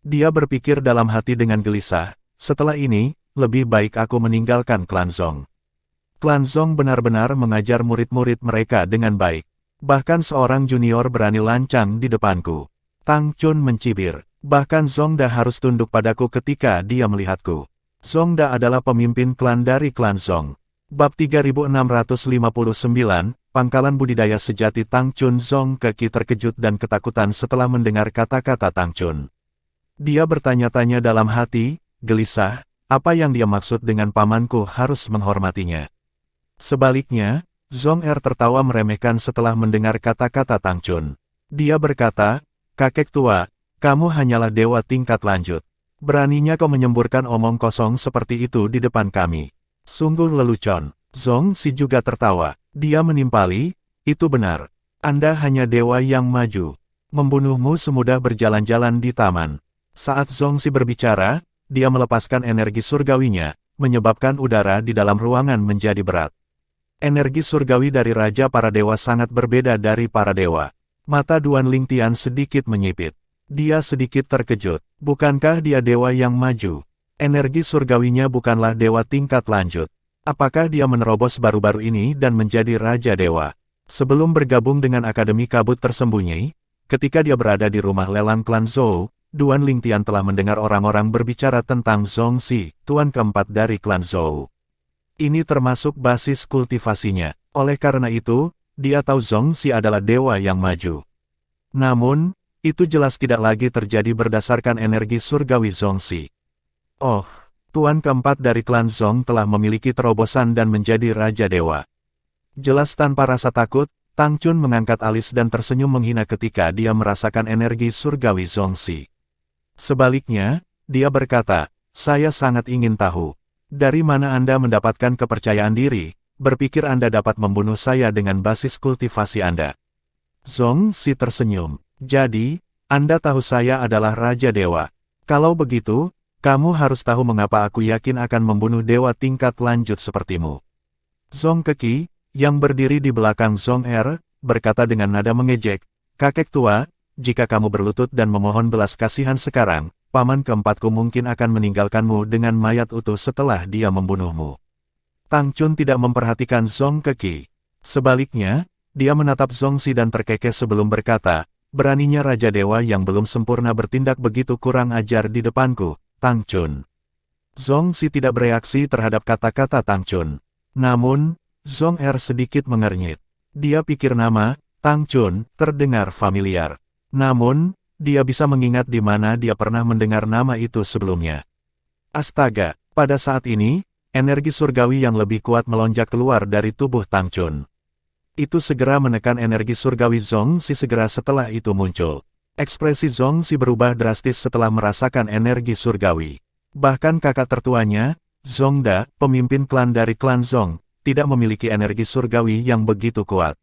Dia berpikir dalam hati dengan gelisah, setelah ini, lebih baik aku meninggalkan klan Zhong. Klan Zhong benar-benar mengajar murid-murid mereka dengan baik. Bahkan seorang junior berani lancang di depanku. Tang Chun mencibir. Bahkan Zhongda harus tunduk padaku ketika dia melihatku. Zhongda adalah pemimpin klan dari klan Zhong. Bab 3659, Pangkalan Budidaya Sejati. Tang Chun Zhong Keki terkejut dan ketakutan setelah mendengar kata-kata Tang Chun. Dia bertanya-tanya dalam hati, gelisah, apa yang dia maksud dengan pamanku harus menghormatinya. Sebaliknya, Zhong Er tertawa meremehkan setelah mendengar kata-kata Tang Chun. Dia berkata, kakek tua, kamu hanyalah dewa tingkat lanjut. Beraninya kau menyemburkan omong kosong seperti itu di depan kami. Sungguh lelucon. Zhong Si juga tertawa. Dia menimpali, itu benar. Anda hanya dewa yang maju. Membunuhmu semudah berjalan-jalan di taman. Saat Zhong Si berbicara, dia melepaskan energi surgawinya, menyebabkan udara di dalam ruangan menjadi berat. Energi surgawi dari Raja Para Dewa sangat berbeda dari para dewa. Mata Duan Lingtian sedikit menyipit. Dia sedikit terkejut. Bukankah dia dewa yang maju? Energi surgawinya bukanlah dewa tingkat lanjut. Apakah dia menerobos baru-baru ini dan menjadi Raja Dewa? Sebelum bergabung dengan Akademi Kabut Tersembunyi, ketika dia berada di rumah lelang klan Zhou, Duan Lingtian telah mendengar orang-orang berbicara tentang Zhong Si, tuan keempat dari klan Zhou. Ini termasuk basis kultivasinya. Oleh karena itu, dia tahu Zhong Si adalah dewa yang maju. Namun, itu jelas tidak lagi terjadi berdasarkan energi surgawi Zhong Si. Oh, tuan keempat dari klan Zhong telah memiliki terobosan dan menjadi Raja Dewa. Jelas tanpa rasa takut, Tang Chun mengangkat alis dan tersenyum menghina ketika dia merasakan energi surgawi Zhong Si. Sebaliknya, dia berkata, saya sangat ingin tahu. Dari mana Anda mendapatkan kepercayaan diri, berpikir Anda dapat membunuh saya dengan basis kultivasi Anda? Zhong Si tersenyum. Jadi, Anda tahu saya adalah Raja Dewa. Kalau begitu, kamu harus tahu mengapa aku yakin akan membunuh dewa tingkat lanjut sepertimu. Zhong Keki, yang berdiri di belakang Zhong Er, berkata dengan nada mengejek, kakek tua, jika kamu berlutut dan memohon belas kasihan sekarang, paman keempatku mungkin akan meninggalkanmu dengan mayat utuh setelah dia membunuhmu. Tang Chun tidak memperhatikan Zhong Keki. Sebaliknya, dia menatap Zhong Si dan terkekeh sebelum berkata, beraninya Raja Dewa yang belum sempurna bertindak begitu kurang ajar di depanku, Tang Chun. Zhong Si tidak bereaksi terhadap kata-kata Tang Chun. Namun, Zhong Er sedikit mengernyit. Dia pikir nama, Tang Chun, terdengar familiar. Namun, dia bisa mengingat di mana dia pernah mendengar nama itu sebelumnya. Astaga, pada saat ini, energi surgawi yang lebih kuat melonjak keluar dari tubuh Tang Chun. Itu segera menekan energi surgawi Zhong Si segera setelah itu muncul. Ekspresi Zhong Si berubah drastis setelah merasakan energi surgawi. Bahkan kakak tertuanya, Zhongda, pemimpin klan dari klan Zhong, tidak memiliki energi surgawi yang begitu kuat.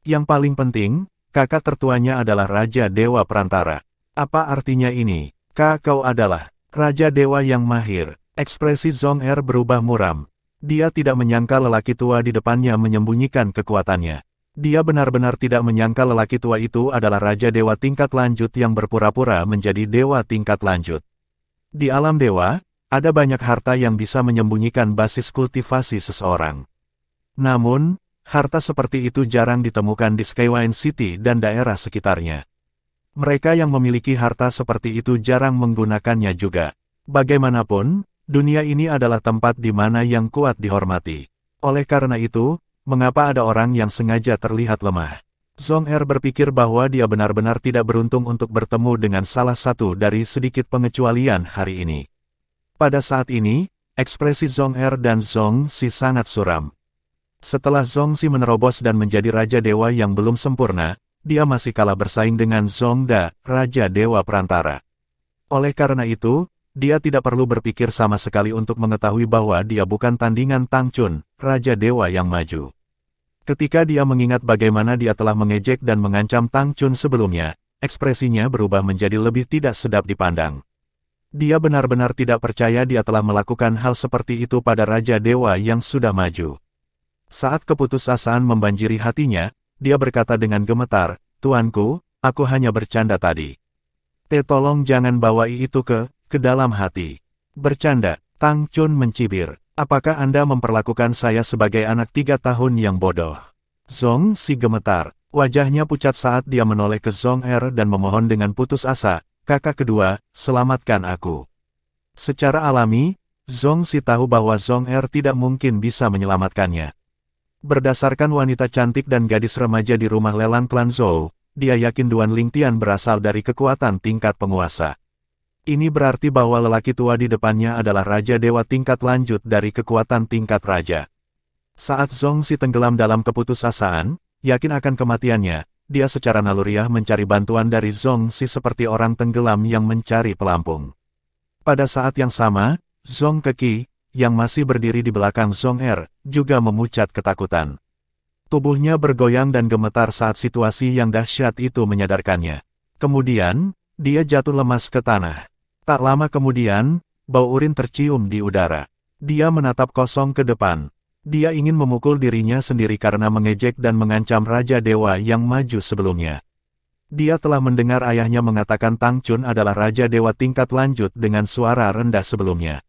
Yang paling penting, kakak tertuanya adalah Raja Dewa Perantara. Apa artinya ini? Kau adalah Raja Dewa yang mahir. Ekspresi Zhong Er berubah muram. Dia tidak menyangka lelaki tua di depannya menyembunyikan kekuatannya. Dia benar-benar tidak menyangka lelaki tua itu adalah Raja Dewa tingkat lanjut yang berpura-pura menjadi dewa tingkat lanjut. Di alam dewa, ada banyak harta yang bisa menyembunyikan basis kultivasi seseorang. Namun, harta seperti itu jarang ditemukan di Skywine City dan daerah sekitarnya. Mereka yang memiliki harta seperti itu jarang menggunakannya juga. Bagaimanapun, dunia ini adalah tempat di mana yang kuat dihormati. Oleh karena itu, mengapa ada orang yang sengaja terlihat lemah? Zhong Er berpikir bahwa dia benar-benar tidak beruntung untuk bertemu dengan salah satu dari sedikit pengecualian hari ini. Pada saat ini, ekspresi Zhong Er dan Zhong Si sangat suram. Setelah Zhong Si menerobos dan menjadi Raja Dewa yang belum sempurna, dia masih kalah bersaing dengan Zhongda, Raja Dewa Perantara. Oleh karena itu, dia tidak perlu berpikir sama sekali untuk mengetahui bahwa dia bukan tandingan Tang Chun, Raja Dewa yang maju. Ketika dia mengingat bagaimana dia telah mengejek dan mengancam Tang Chun sebelumnya, ekspresinya berubah menjadi lebih tidak sedap dipandang. Dia benar-benar tidak percaya dia telah melakukan hal seperti itu pada Raja Dewa yang sudah maju. Saat keputusasaan membanjiri hatinya, dia berkata dengan gemetar, "Tuanku, aku hanya bercanda tadi. Tolong jangan bawa itu ke dalam hati." "Bercanda?" Tang Chun mencibir. "Apakah Anda memperlakukan saya sebagai anak 3 tahun yang bodoh?" Zong Si gemetar. Wajahnya pucat saat dia menoleh ke Zong Er dan memohon dengan putus asa, "Kakak kedua, selamatkan aku." Secara alami, Zong Si tahu bahwa Zong Er tidak mungkin bisa menyelamatkannya. Berdasarkan wanita cantik dan gadis remaja di rumah lelang klan Zhou, dia yakin Duan Lingtian berasal dari kekuatan tingkat penguasa. Ini berarti bahwa lelaki tua di depannya adalah Raja Dewa tingkat lanjut dari kekuatan tingkat raja. Saat Zong Si tenggelam dalam keputusasaan, yakin akan kematiannya, dia secara naluriah mencari bantuan dari Zong Si seperti orang tenggelam yang mencari pelampung. Pada saat yang sama, Zong Keki, yang masih berdiri di belakang Zong Er, juga memucat ketakutan. Tubuhnya bergoyang dan gemetar saat situasi yang dahsyat itu menyadarkannya. Kemudian, dia jatuh lemas ke tanah. Tak lama kemudian, bau urin tercium di udara. Dia menatap kosong ke depan. Dia ingin memukul dirinya sendiri karena mengejek dan mengancam Raja Dewa yang maju sebelumnya. Dia telah mendengar ayahnya mengatakan Tang Chun adalah Raja Dewa tingkat lanjut dengan suara rendah sebelumnya.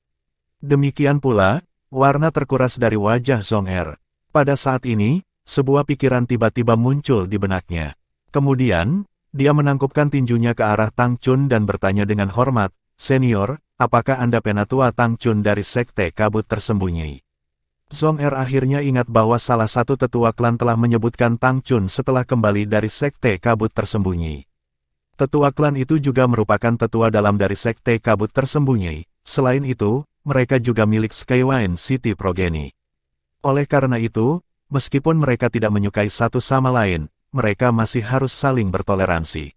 Demikian pula, warna terkuras dari wajah Zong Er. Pada saat ini, sebuah pikiran tiba-tiba muncul di benaknya. Kemudian, dia menangkupkan tinjunya ke arah Tang Chun dan bertanya dengan hormat, "Senior, apakah Anda penatua Tang Chun dari Sekte Kabut Tersembunyi?" Zong Er akhirnya ingat bahwa salah satu tetua klan telah menyebutkan Tang Chun setelah kembali dari Sekte Kabut Tersembunyi. Tetua klan itu juga merupakan tetua dalam dari Sekte Kabut Tersembunyi. Selain itu, mereka juga milik Skywine City Progeny. Oleh karena itu, meskipun mereka tidak menyukai satu sama lain, mereka masih harus saling bertoleransi.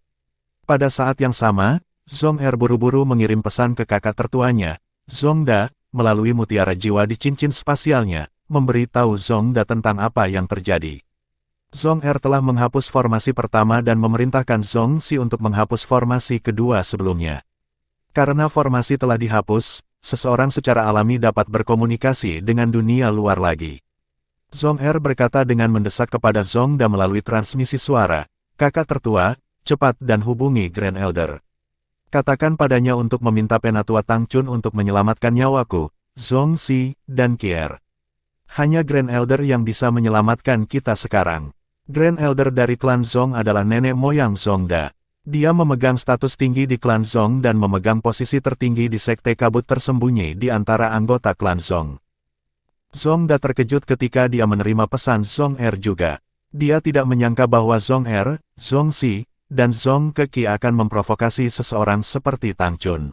Pada saat yang sama, Zong Er buru-buru mengirim pesan ke kakak tertuanya, Zong Da, melalui mutiara jiwa di cincin spasialnya, memberi tahu Zong Da tentang apa yang terjadi. Zong Er telah menghapus formasi pertama dan memerintahkan Zong Si untuk menghapus formasi kedua sebelumnya. Karena formasi telah dihapus, seseorang secara alami dapat berkomunikasi dengan dunia luar lagi. Zong Er berkata dengan mendesak kepada Zong Da melalui transmisi suara, "Kakak tertua, cepat dan hubungi Grand Elder. Katakan padanya untuk meminta penatua Tang Chun untuk menyelamatkan nyawaku, Zong Si, dan Kier. Hanya Grand Elder yang bisa menyelamatkan kita sekarang." Grand Elder dari klan Zong adalah nenek moyang Zong Da. Dia memegang status tinggi di klan Zong dan memegang posisi tertinggi di Sekte Kabut Tersembunyi di antara anggota klan Zong. Zong Da terkejut ketika dia menerima pesan Zong Er juga. Dia tidak menyangka bahwa Zong Er, Zong Si, dan Zong Keki akan memprovokasi seseorang seperti Tang Chun.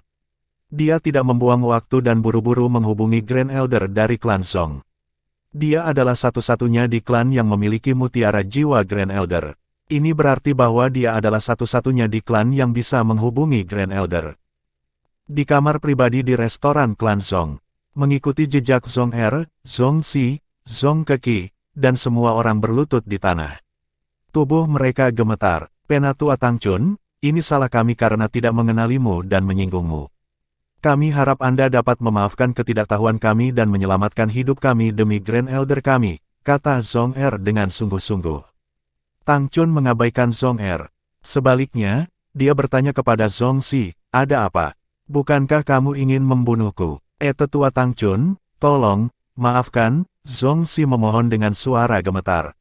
Dia tidak membuang waktu dan buru-buru menghubungi Grand Elder dari klan Zong. Dia adalah satu-satunya di klan yang memiliki mutiara jiwa Grand Elder. Ini berarti bahwa dia adalah satu-satunya di klan yang bisa menghubungi Grand Elder. Di kamar pribadi di restoran klan Zong, mengikuti jejak Zong Er, Zong Si, Zong Keki, dan semua orang berlutut di tanah. Tubuh mereka gemetar. "Penatua Tang Chun, ini salah kami karena tidak mengenalimu dan menyinggungmu. Kami harap Anda dapat memaafkan ketidaktahuan kami dan menyelamatkan hidup kami demi Grand Elder kami," kata Zong Er dengan sungguh-sungguh. Tang Chun mengabaikan Zong Er. Sebaliknya, dia bertanya kepada Zong Si, "Ada apa? Bukankah kamu ingin membunuhku?" Tetua Tang Chun, tolong, maafkan," Zong Si memohon dengan suara gemetar.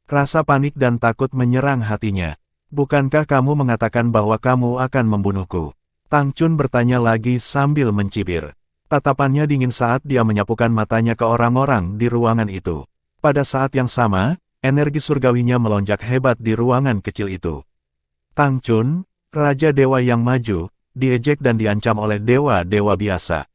Rasa panik dan takut menyerang hatinya. "Bukankah kamu mengatakan bahwa kamu akan membunuhku?" Tang Chun bertanya lagi sambil mencibir. Tatapannya dingin saat dia menyapukan matanya ke orang-orang di ruangan itu. Pada saat yang sama, energi surgawinya melonjak hebat di ruangan kecil itu. Tang Chun, Raja Dewa yang maju, diejek dan diancam oleh dewa-dewa biasa.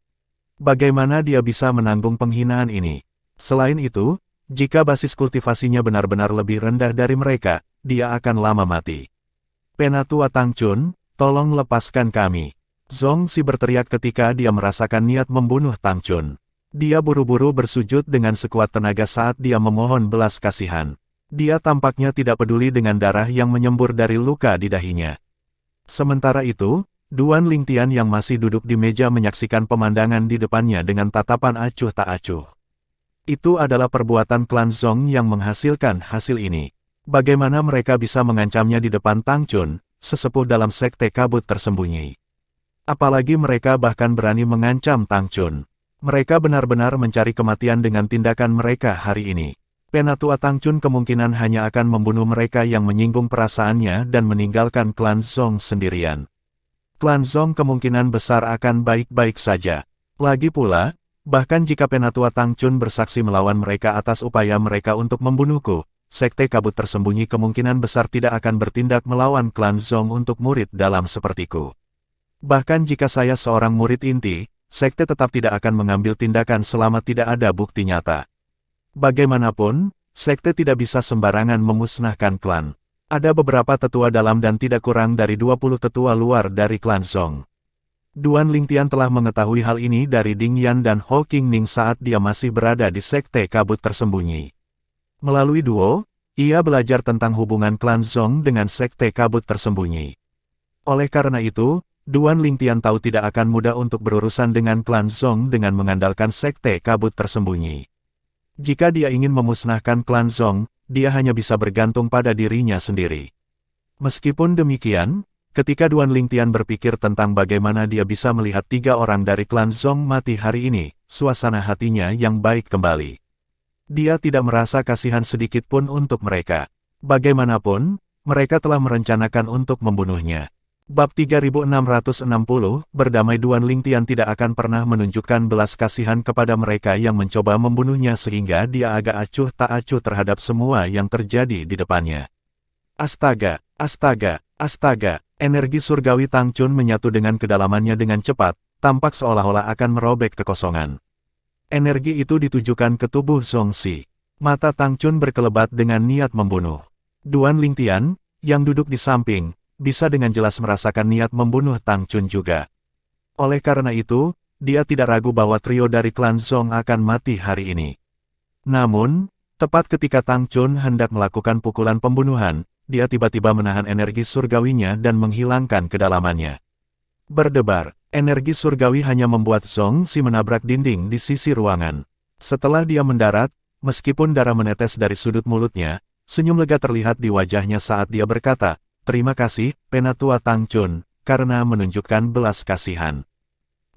Bagaimana dia bisa menanggung penghinaan ini? Selain itu, jika basis kultivasinya benar-benar lebih rendah dari mereka, dia akan lama mati. "Penatua Tang Chun, tolong lepaskan kami." Zong Si berteriak ketika dia merasakan niat membunuh Tang Chun. Dia buru-buru bersujud dengan sekuat tenaga saat dia memohon belas kasihan. Dia tampaknya tidak peduli dengan darah yang menyembur dari luka di dahinya. Sementara itu, Duan Lingtian yang masih duduk di meja menyaksikan pemandangan di depannya dengan tatapan acuh tak acuh. Itu adalah perbuatan klan Zong yang menghasilkan hasil ini. Bagaimana mereka bisa mengancamnya di depan Tang Chun, sesepuh dalam sekte kabut tersembunyi. Apalagi mereka bahkan berani mengancam Tang Chun. Mereka benar-benar mencari kematian dengan tindakan mereka hari ini. Penatua Tang Chun kemungkinan hanya akan membunuh mereka yang menyinggung perasaannya dan meninggalkan klan Zong sendirian. Klan Zong kemungkinan besar akan baik-baik saja. Lagi pula, bahkan jika Penatua Tang Chun bersaksi melawan mereka atas upaya mereka untuk membunuhku, sekte kabut tersembunyi kemungkinan besar tidak akan bertindak melawan klan Zong untuk murid dalam sepertiku. Bahkan jika saya seorang murid inti, sekte tetap tidak akan mengambil tindakan selama tidak ada bukti nyata. Bagaimanapun, sekte tidak bisa sembarangan memusnahkan klan. Ada beberapa tetua dalam dan tidak kurang dari 20 tetua luar dari klan Zong. Duan Lingtian telah mengetahui hal ini dari Ding Yan dan Ho Qingning saat dia masih berada di sekte kabut tersembunyi. Melalui duo, ia belajar tentang hubungan klan Zong dengan sekte kabut tersembunyi. Oleh karena itu, Duan Lingtian tahu tidak akan mudah untuk berurusan dengan klan Zong dengan mengandalkan sekte kabut tersembunyi. Jika dia ingin memusnahkan klan Zong, dia hanya bisa bergantung pada dirinya sendiri. Meskipun demikian, ketika Duan Lingtian berpikir tentang bagaimana dia bisa melihat 3 orang dari klan Zong mati hari ini, suasana hatinya yang baik kembali. Dia tidak merasa kasihan sedikit pun untuk mereka. Bagaimanapun, mereka telah merencanakan untuk membunuhnya. Bab 3660, berdamai Duan Lingtian tidak akan pernah menunjukkan belas kasihan kepada mereka yang mencoba membunuhnya sehingga dia agak acuh tak acuh terhadap semua yang terjadi di depannya. Astaga, astaga, astaga, energi surgawi Tang Chun menyatu dengan kedalamannya dengan cepat, tampak seolah-olah akan merobek kekosongan. Energi itu ditujukan ke tubuh Zong Si. Mata Tang Chun berkelebat dengan niat membunuh. Duan Lingtian, yang duduk di samping, bisa dengan jelas merasakan niat membunuh Tang Chun juga. Oleh karena itu, dia tidak ragu bahwa trio dari klan Zong akan mati hari ini. Namun, tepat ketika Tang Chun hendak melakukan pukulan pembunuhan, dia tiba-tiba menahan energi surgawinya dan menghilangkan kedalamannya. Berdebar, energi surgawi hanya membuat Zong Si menabrak dinding di sisi ruangan. Setelah dia mendarat, meskipun darah menetes dari sudut mulutnya, senyum lega terlihat di wajahnya saat dia berkata, "Terima kasih, Penatua Tang Chun, karena menunjukkan belas kasihan."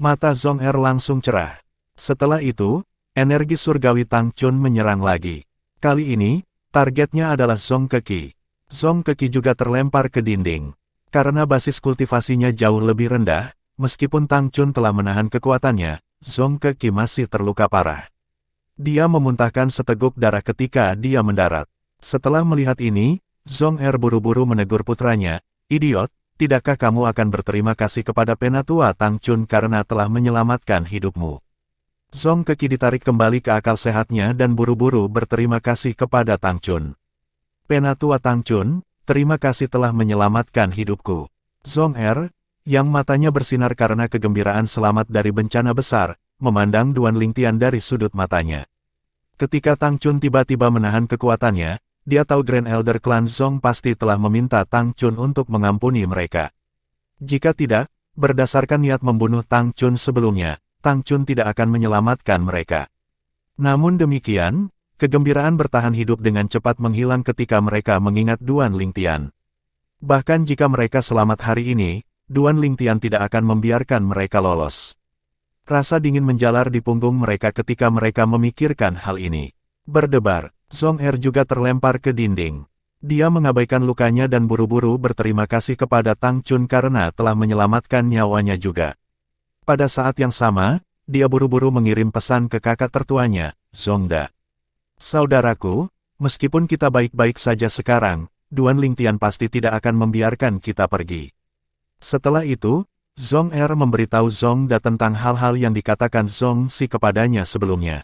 Mata Zong Er langsung cerah. Setelah itu, energi surgawi Tang Chun menyerang lagi. Kali ini, targetnya adalah Zong Keki. Zong Keki juga terlempar ke dinding. Karena basis kultivasinya jauh lebih rendah, meskipun Tang Chun telah menahan kekuatannya, Zong Keki masih terluka parah. Dia memuntahkan seteguk darah ketika dia mendarat. Setelah melihat ini, Zong Er buru-buru menegur putranya, "Idiot, tidakkah kamu akan berterima kasih kepada Penatua Tang Chun karena telah menyelamatkan hidupmu?" Zong Keki ditarik kembali ke akal sehatnya dan buru-buru berterima kasih kepada Tang Chun. "Penatua Tang Chun, terima kasih telah menyelamatkan hidupku." Zong Er, yang matanya bersinar karena kegembiraan selamat dari bencana besar, memandang Duan Lingtian dari sudut matanya. Ketika Tang Chun tiba-tiba menahan kekuatannya, dia tahu Grand Elder Klan Zong pasti telah meminta Tang Chun untuk mengampuni mereka. Jika tidak, berdasarkan niat membunuh Tang Chun sebelumnya, Tang Chun tidak akan menyelamatkan mereka. Namun demikian, kegembiraan bertahan hidup dengan cepat menghilang ketika mereka mengingat Duan Lingtian. Bahkan jika mereka selamat hari ini, Duan Lingtian tidak akan membiarkan mereka lolos. Rasa dingin menjalar di punggung mereka ketika mereka memikirkan hal ini. Berdebar. Zong Er juga terlempar ke dinding. Dia mengabaikan lukanya dan buru-buru berterima kasih kepada Tang Chun karena telah menyelamatkan nyawanya juga. Pada saat yang sama, dia buru-buru mengirim pesan ke kakak tertuanya, Zong Da. "Saudaraku, meskipun kita baik-baik saja sekarang, Duan Lingtian pasti tidak akan membiarkan kita pergi." Setelah itu, Zong Er memberitahu Zong Da tentang hal-hal yang dikatakan Zong Si kepadanya sebelumnya.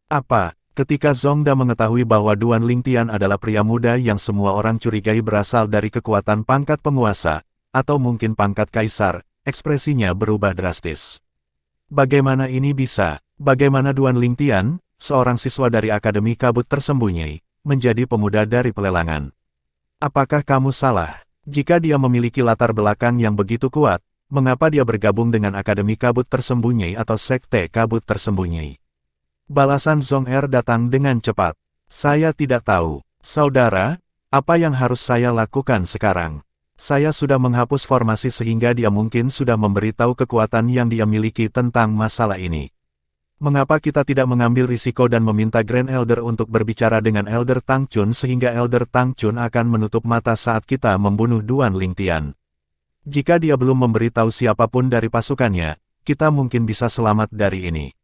"Apa?" Ketika Zong Da mengetahui bahwa Duan Lingtian adalah pria muda yang semua orang curigai berasal dari kekuatan pangkat penguasa, atau mungkin pangkat kaisar, ekspresinya berubah drastis. Bagaimana ini bisa? Bagaimana Duan Lingtian, seorang siswa dari Akademi Kabut Tersembunyi, menjadi pemuda dari pelelangan? Apakah kamu salah? Jika dia memiliki latar belakang yang begitu kuat, mengapa dia bergabung dengan Akademi Kabut Tersembunyi atau Sekte Kabut Tersembunyi? Balasan Zhong Er datang dengan cepat. Saya tidak tahu. Saudara, apa yang harus saya lakukan sekarang? Saya sudah menghapus formasi sehingga dia mungkin sudah memberitahu kekuatan yang dia miliki tentang masalah ini. Mengapa kita tidak mengambil risiko dan meminta Grand Elder untuk berbicara dengan Elder Tang Chun sehingga Elder Tang Chun akan menutup mata saat kita membunuh Duan Lingtian? Jika dia belum memberitahu siapapun dari pasukannya, kita mungkin bisa selamat dari ini.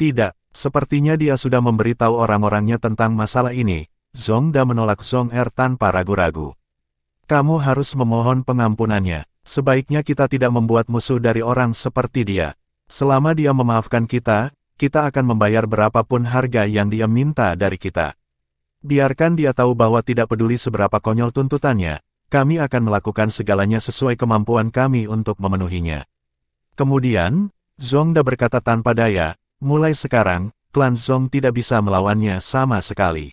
Tidak, sepertinya dia sudah memberitahu orang-orangnya tentang masalah ini. Zhongda menolak Zhong Er tanpa ragu-ragu. Kamu harus memohon pengampunannya. Sebaiknya kita tidak membuat musuh dari orang seperti dia. Selama dia memaafkan kita akan membayar berapapun harga yang dia minta dari kita. Biarkan dia tahu bahwa tidak peduli seberapa konyol tuntutannya, kami akan melakukan segalanya sesuai kemampuan kami untuk memenuhinya. Kemudian, Zhongda berkata tanpa daya, mulai sekarang, klan Zhong tidak bisa melawannya sama sekali.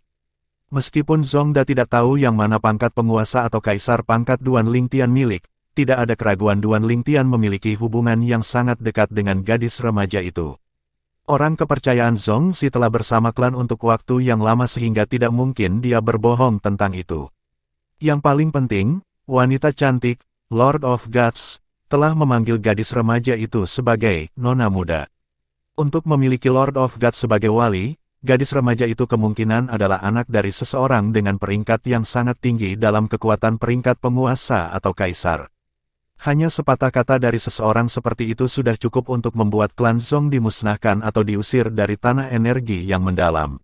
Meskipun Zhongda tidak tahu yang mana pangkat penguasa atau kaisar pangkat Duan Lingtian milik, tidak ada keraguan Duan Lingtian memiliki hubungan yang sangat dekat dengan gadis remaja itu. Orang kepercayaan Zhong Si telah bersama klan untuk waktu yang lama sehingga tidak mungkin dia berbohong tentang itu. Yang paling penting, wanita cantik, Lord of Gods, telah memanggil gadis remaja itu sebagai nona muda. Untuk memiliki Lord of Gods sebagai wali, gadis remaja itu kemungkinan adalah anak dari seseorang dengan peringkat yang sangat tinggi dalam kekuatan peringkat penguasa atau kaisar. Hanya sepatah kata dari seseorang seperti itu sudah cukup untuk membuat klan Zhong dimusnahkan atau diusir dari tanah energi yang mendalam.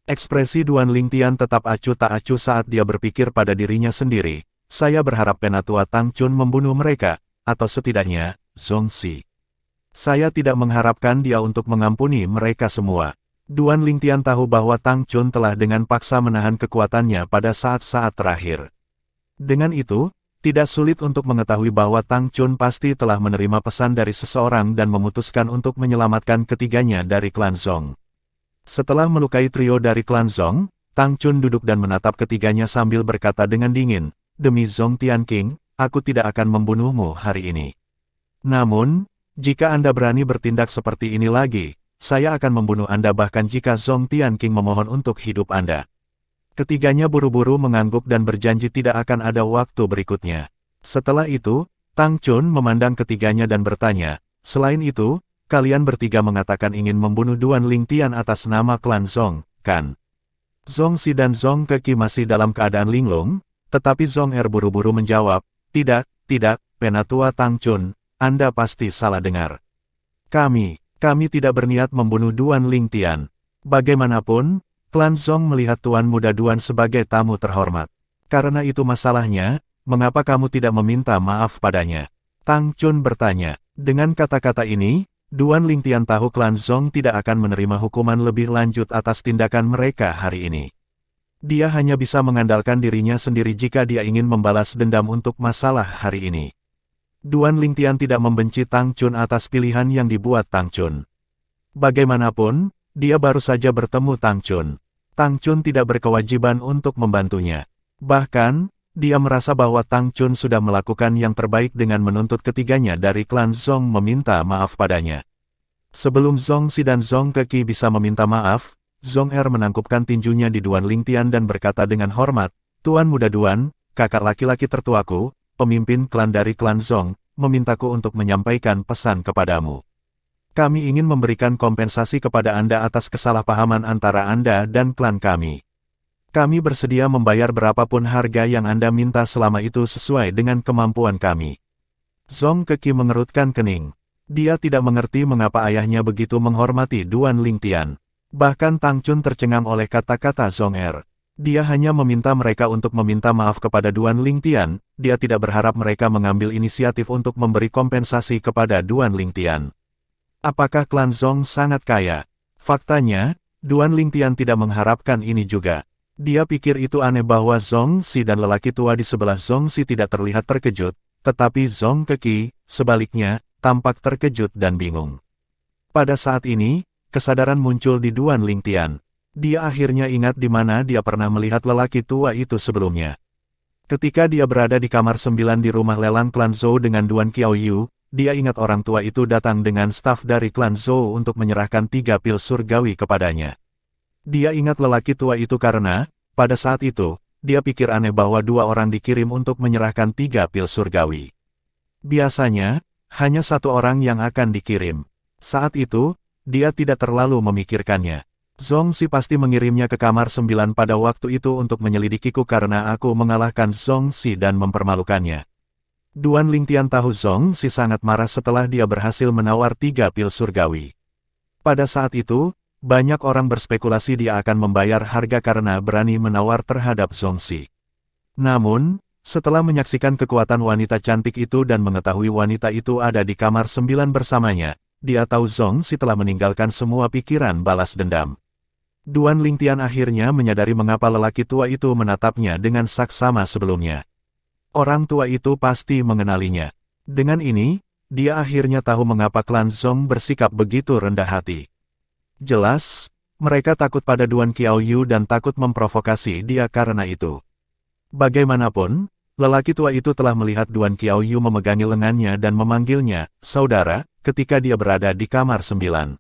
Ekspresi Duan Lingtian tetap acuh tak acuh saat dia berpikir pada dirinya sendiri. Saya berharap Penatua Tang Chun membunuh mereka, atau setidaknya, Zhong Si. Saya tidak mengharapkan dia untuk mengampuni mereka semua. Duan Lingtian tahu bahwa Tang Chun telah dengan paksa menahan kekuatannya pada saat-saat terakhir. Dengan itu, tidak sulit untuk mengetahui bahwa Tang Chun pasti telah menerima pesan dari seseorang dan memutuskan untuk menyelamatkan ketiganya dari klan Zhong. Setelah melukai trio dari klan Zhong, Tang Chun duduk dan menatap ketiganya sambil berkata dengan dingin, "Demi Zhong Tianqing, aku tidak akan membunuhmu hari ini. Namun, jika Anda berani bertindak seperti ini lagi, saya akan membunuh Anda bahkan jika Zhong Tianqing memohon untuk hidup Anda." Ketiganya buru-buru mengangguk dan berjanji tidak akan ada waktu berikutnya. Setelah itu, Tang Chun memandang ketiganya dan bertanya, "Selain itu, kalian bertiga mengatakan ingin membunuh Duan Lingtian atas nama klan Zhong, kan?" Zhong Si dan Zhong Keki masih dalam keadaan linglung, tetapi Zhong Er buru-buru menjawab, tidak, Penatua Tang Chun, Anda pasti salah dengar. Kami tidak berniat membunuh Duan Lingtian. Bagaimanapun, klan Zhong melihat Tuan Muda Duan sebagai tamu terhormat. Karena itu masalahnya, mengapa kamu tidak meminta maaf padanya? Tang Chun bertanya. Dengan kata-kata ini, Duan Lingtian tahu klan Zhong tidak akan menerima hukuman lebih lanjut atas tindakan mereka hari ini. Dia hanya bisa mengandalkan dirinya sendiri jika dia ingin membalas dendam untuk masalah hari ini. Duan Lingtian tidak membenci Tang Chun atas pilihan yang dibuat Tang Chun. Bagaimanapun, dia baru saja bertemu Tang Chun. Tang Chun tidak berkewajiban untuk membantunya. Bahkan, dia merasa bahwa Tang Chun sudah melakukan yang terbaik dengan menuntut ketiganya dari klan Zhong meminta maaf padanya. Sebelum Zhong Si dan Zhong Keki bisa meminta maaf, Zhong Er menangkupkan tinjunya di Duan Lingtian dan berkata dengan hormat, "Tuan Muda Duan, kakak laki-laki tertuaku, pemimpin klan dari klan Zhong, memintaku untuk menyampaikan pesan kepadamu. Kami ingin memberikan kompensasi kepada Anda atas kesalahpahaman antara Anda dan klan kami. Kami bersedia membayar berapapun harga yang Anda minta selama itu sesuai dengan kemampuan kami." Zhong Keki mengerutkan kening. Dia tidak mengerti mengapa ayahnya begitu menghormati Duan Lingtian. Bahkan Tang Chun tercengang oleh kata-kata Zhong Er. Dia hanya meminta mereka untuk meminta maaf kepada Duan Lingtian, dia tidak berharap mereka mengambil inisiatif untuk memberi kompensasi kepada Duan Lingtian. Apakah klan Zhong sangat kaya? Faktanya, Duan Lingtian tidak mengharapkan ini juga. Dia pikir itu aneh bahwa Zhong Si dan lelaki tua di sebelah Zhong Si tidak terlihat terkejut, Tetapi Zhong Keki, sebaliknya, tampak terkejut dan bingung. Pada saat ini, kesadaran muncul di Duan Lingtian. Dia akhirnya ingat di mana dia pernah melihat lelaki tua itu sebelumnya. Ketika dia berada di kamar 9 di rumah lelang klan Zhou dengan Duan Qiaoyu, dia ingat orang tua itu datang dengan staf dari klan Zhou untuk menyerahkan 3 pil surgawi kepadanya. Dia ingat lelaki tua itu karena, pada saat itu, dia pikir aneh bahwa 2 orang dikirim untuk menyerahkan 3 pil surgawi. Biasanya, hanya 1 orang yang akan dikirim. Saat itu, dia tidak terlalu memikirkannya. Zhongxi pasti mengirimnya ke kamar 9 pada waktu itu untuk menyelidikiku karena aku mengalahkan Zhongxi dan mempermalukannya. Duan Lingtian tahu Zhongxi sangat marah setelah dia berhasil menawar 3 pil surgawi. Pada saat itu, banyak orang berspekulasi dia akan membayar harga karena berani menawar terhadap Zhongxi. Namun, setelah menyaksikan kekuatan wanita cantik itu dan mengetahui wanita itu ada di kamar 9 bersamanya, dia tahu Zhongxi telah meninggalkan semua pikiran balas dendam. Duan Lingtian akhirnya menyadari mengapa lelaki tua itu menatapnya dengan saksama sebelumnya. Orang tua itu pasti mengenalinya. Dengan ini, dia akhirnya tahu mengapa klan Zhong bersikap begitu rendah hati. Jelas, mereka takut pada Duan Qiaoyu dan takut memprovokasi dia karena itu. Bagaimanapun, lelaki tua itu telah melihat Duan Qiaoyu memegangi lengannya dan memanggilnya, saudara, ketika dia berada di kamar 9.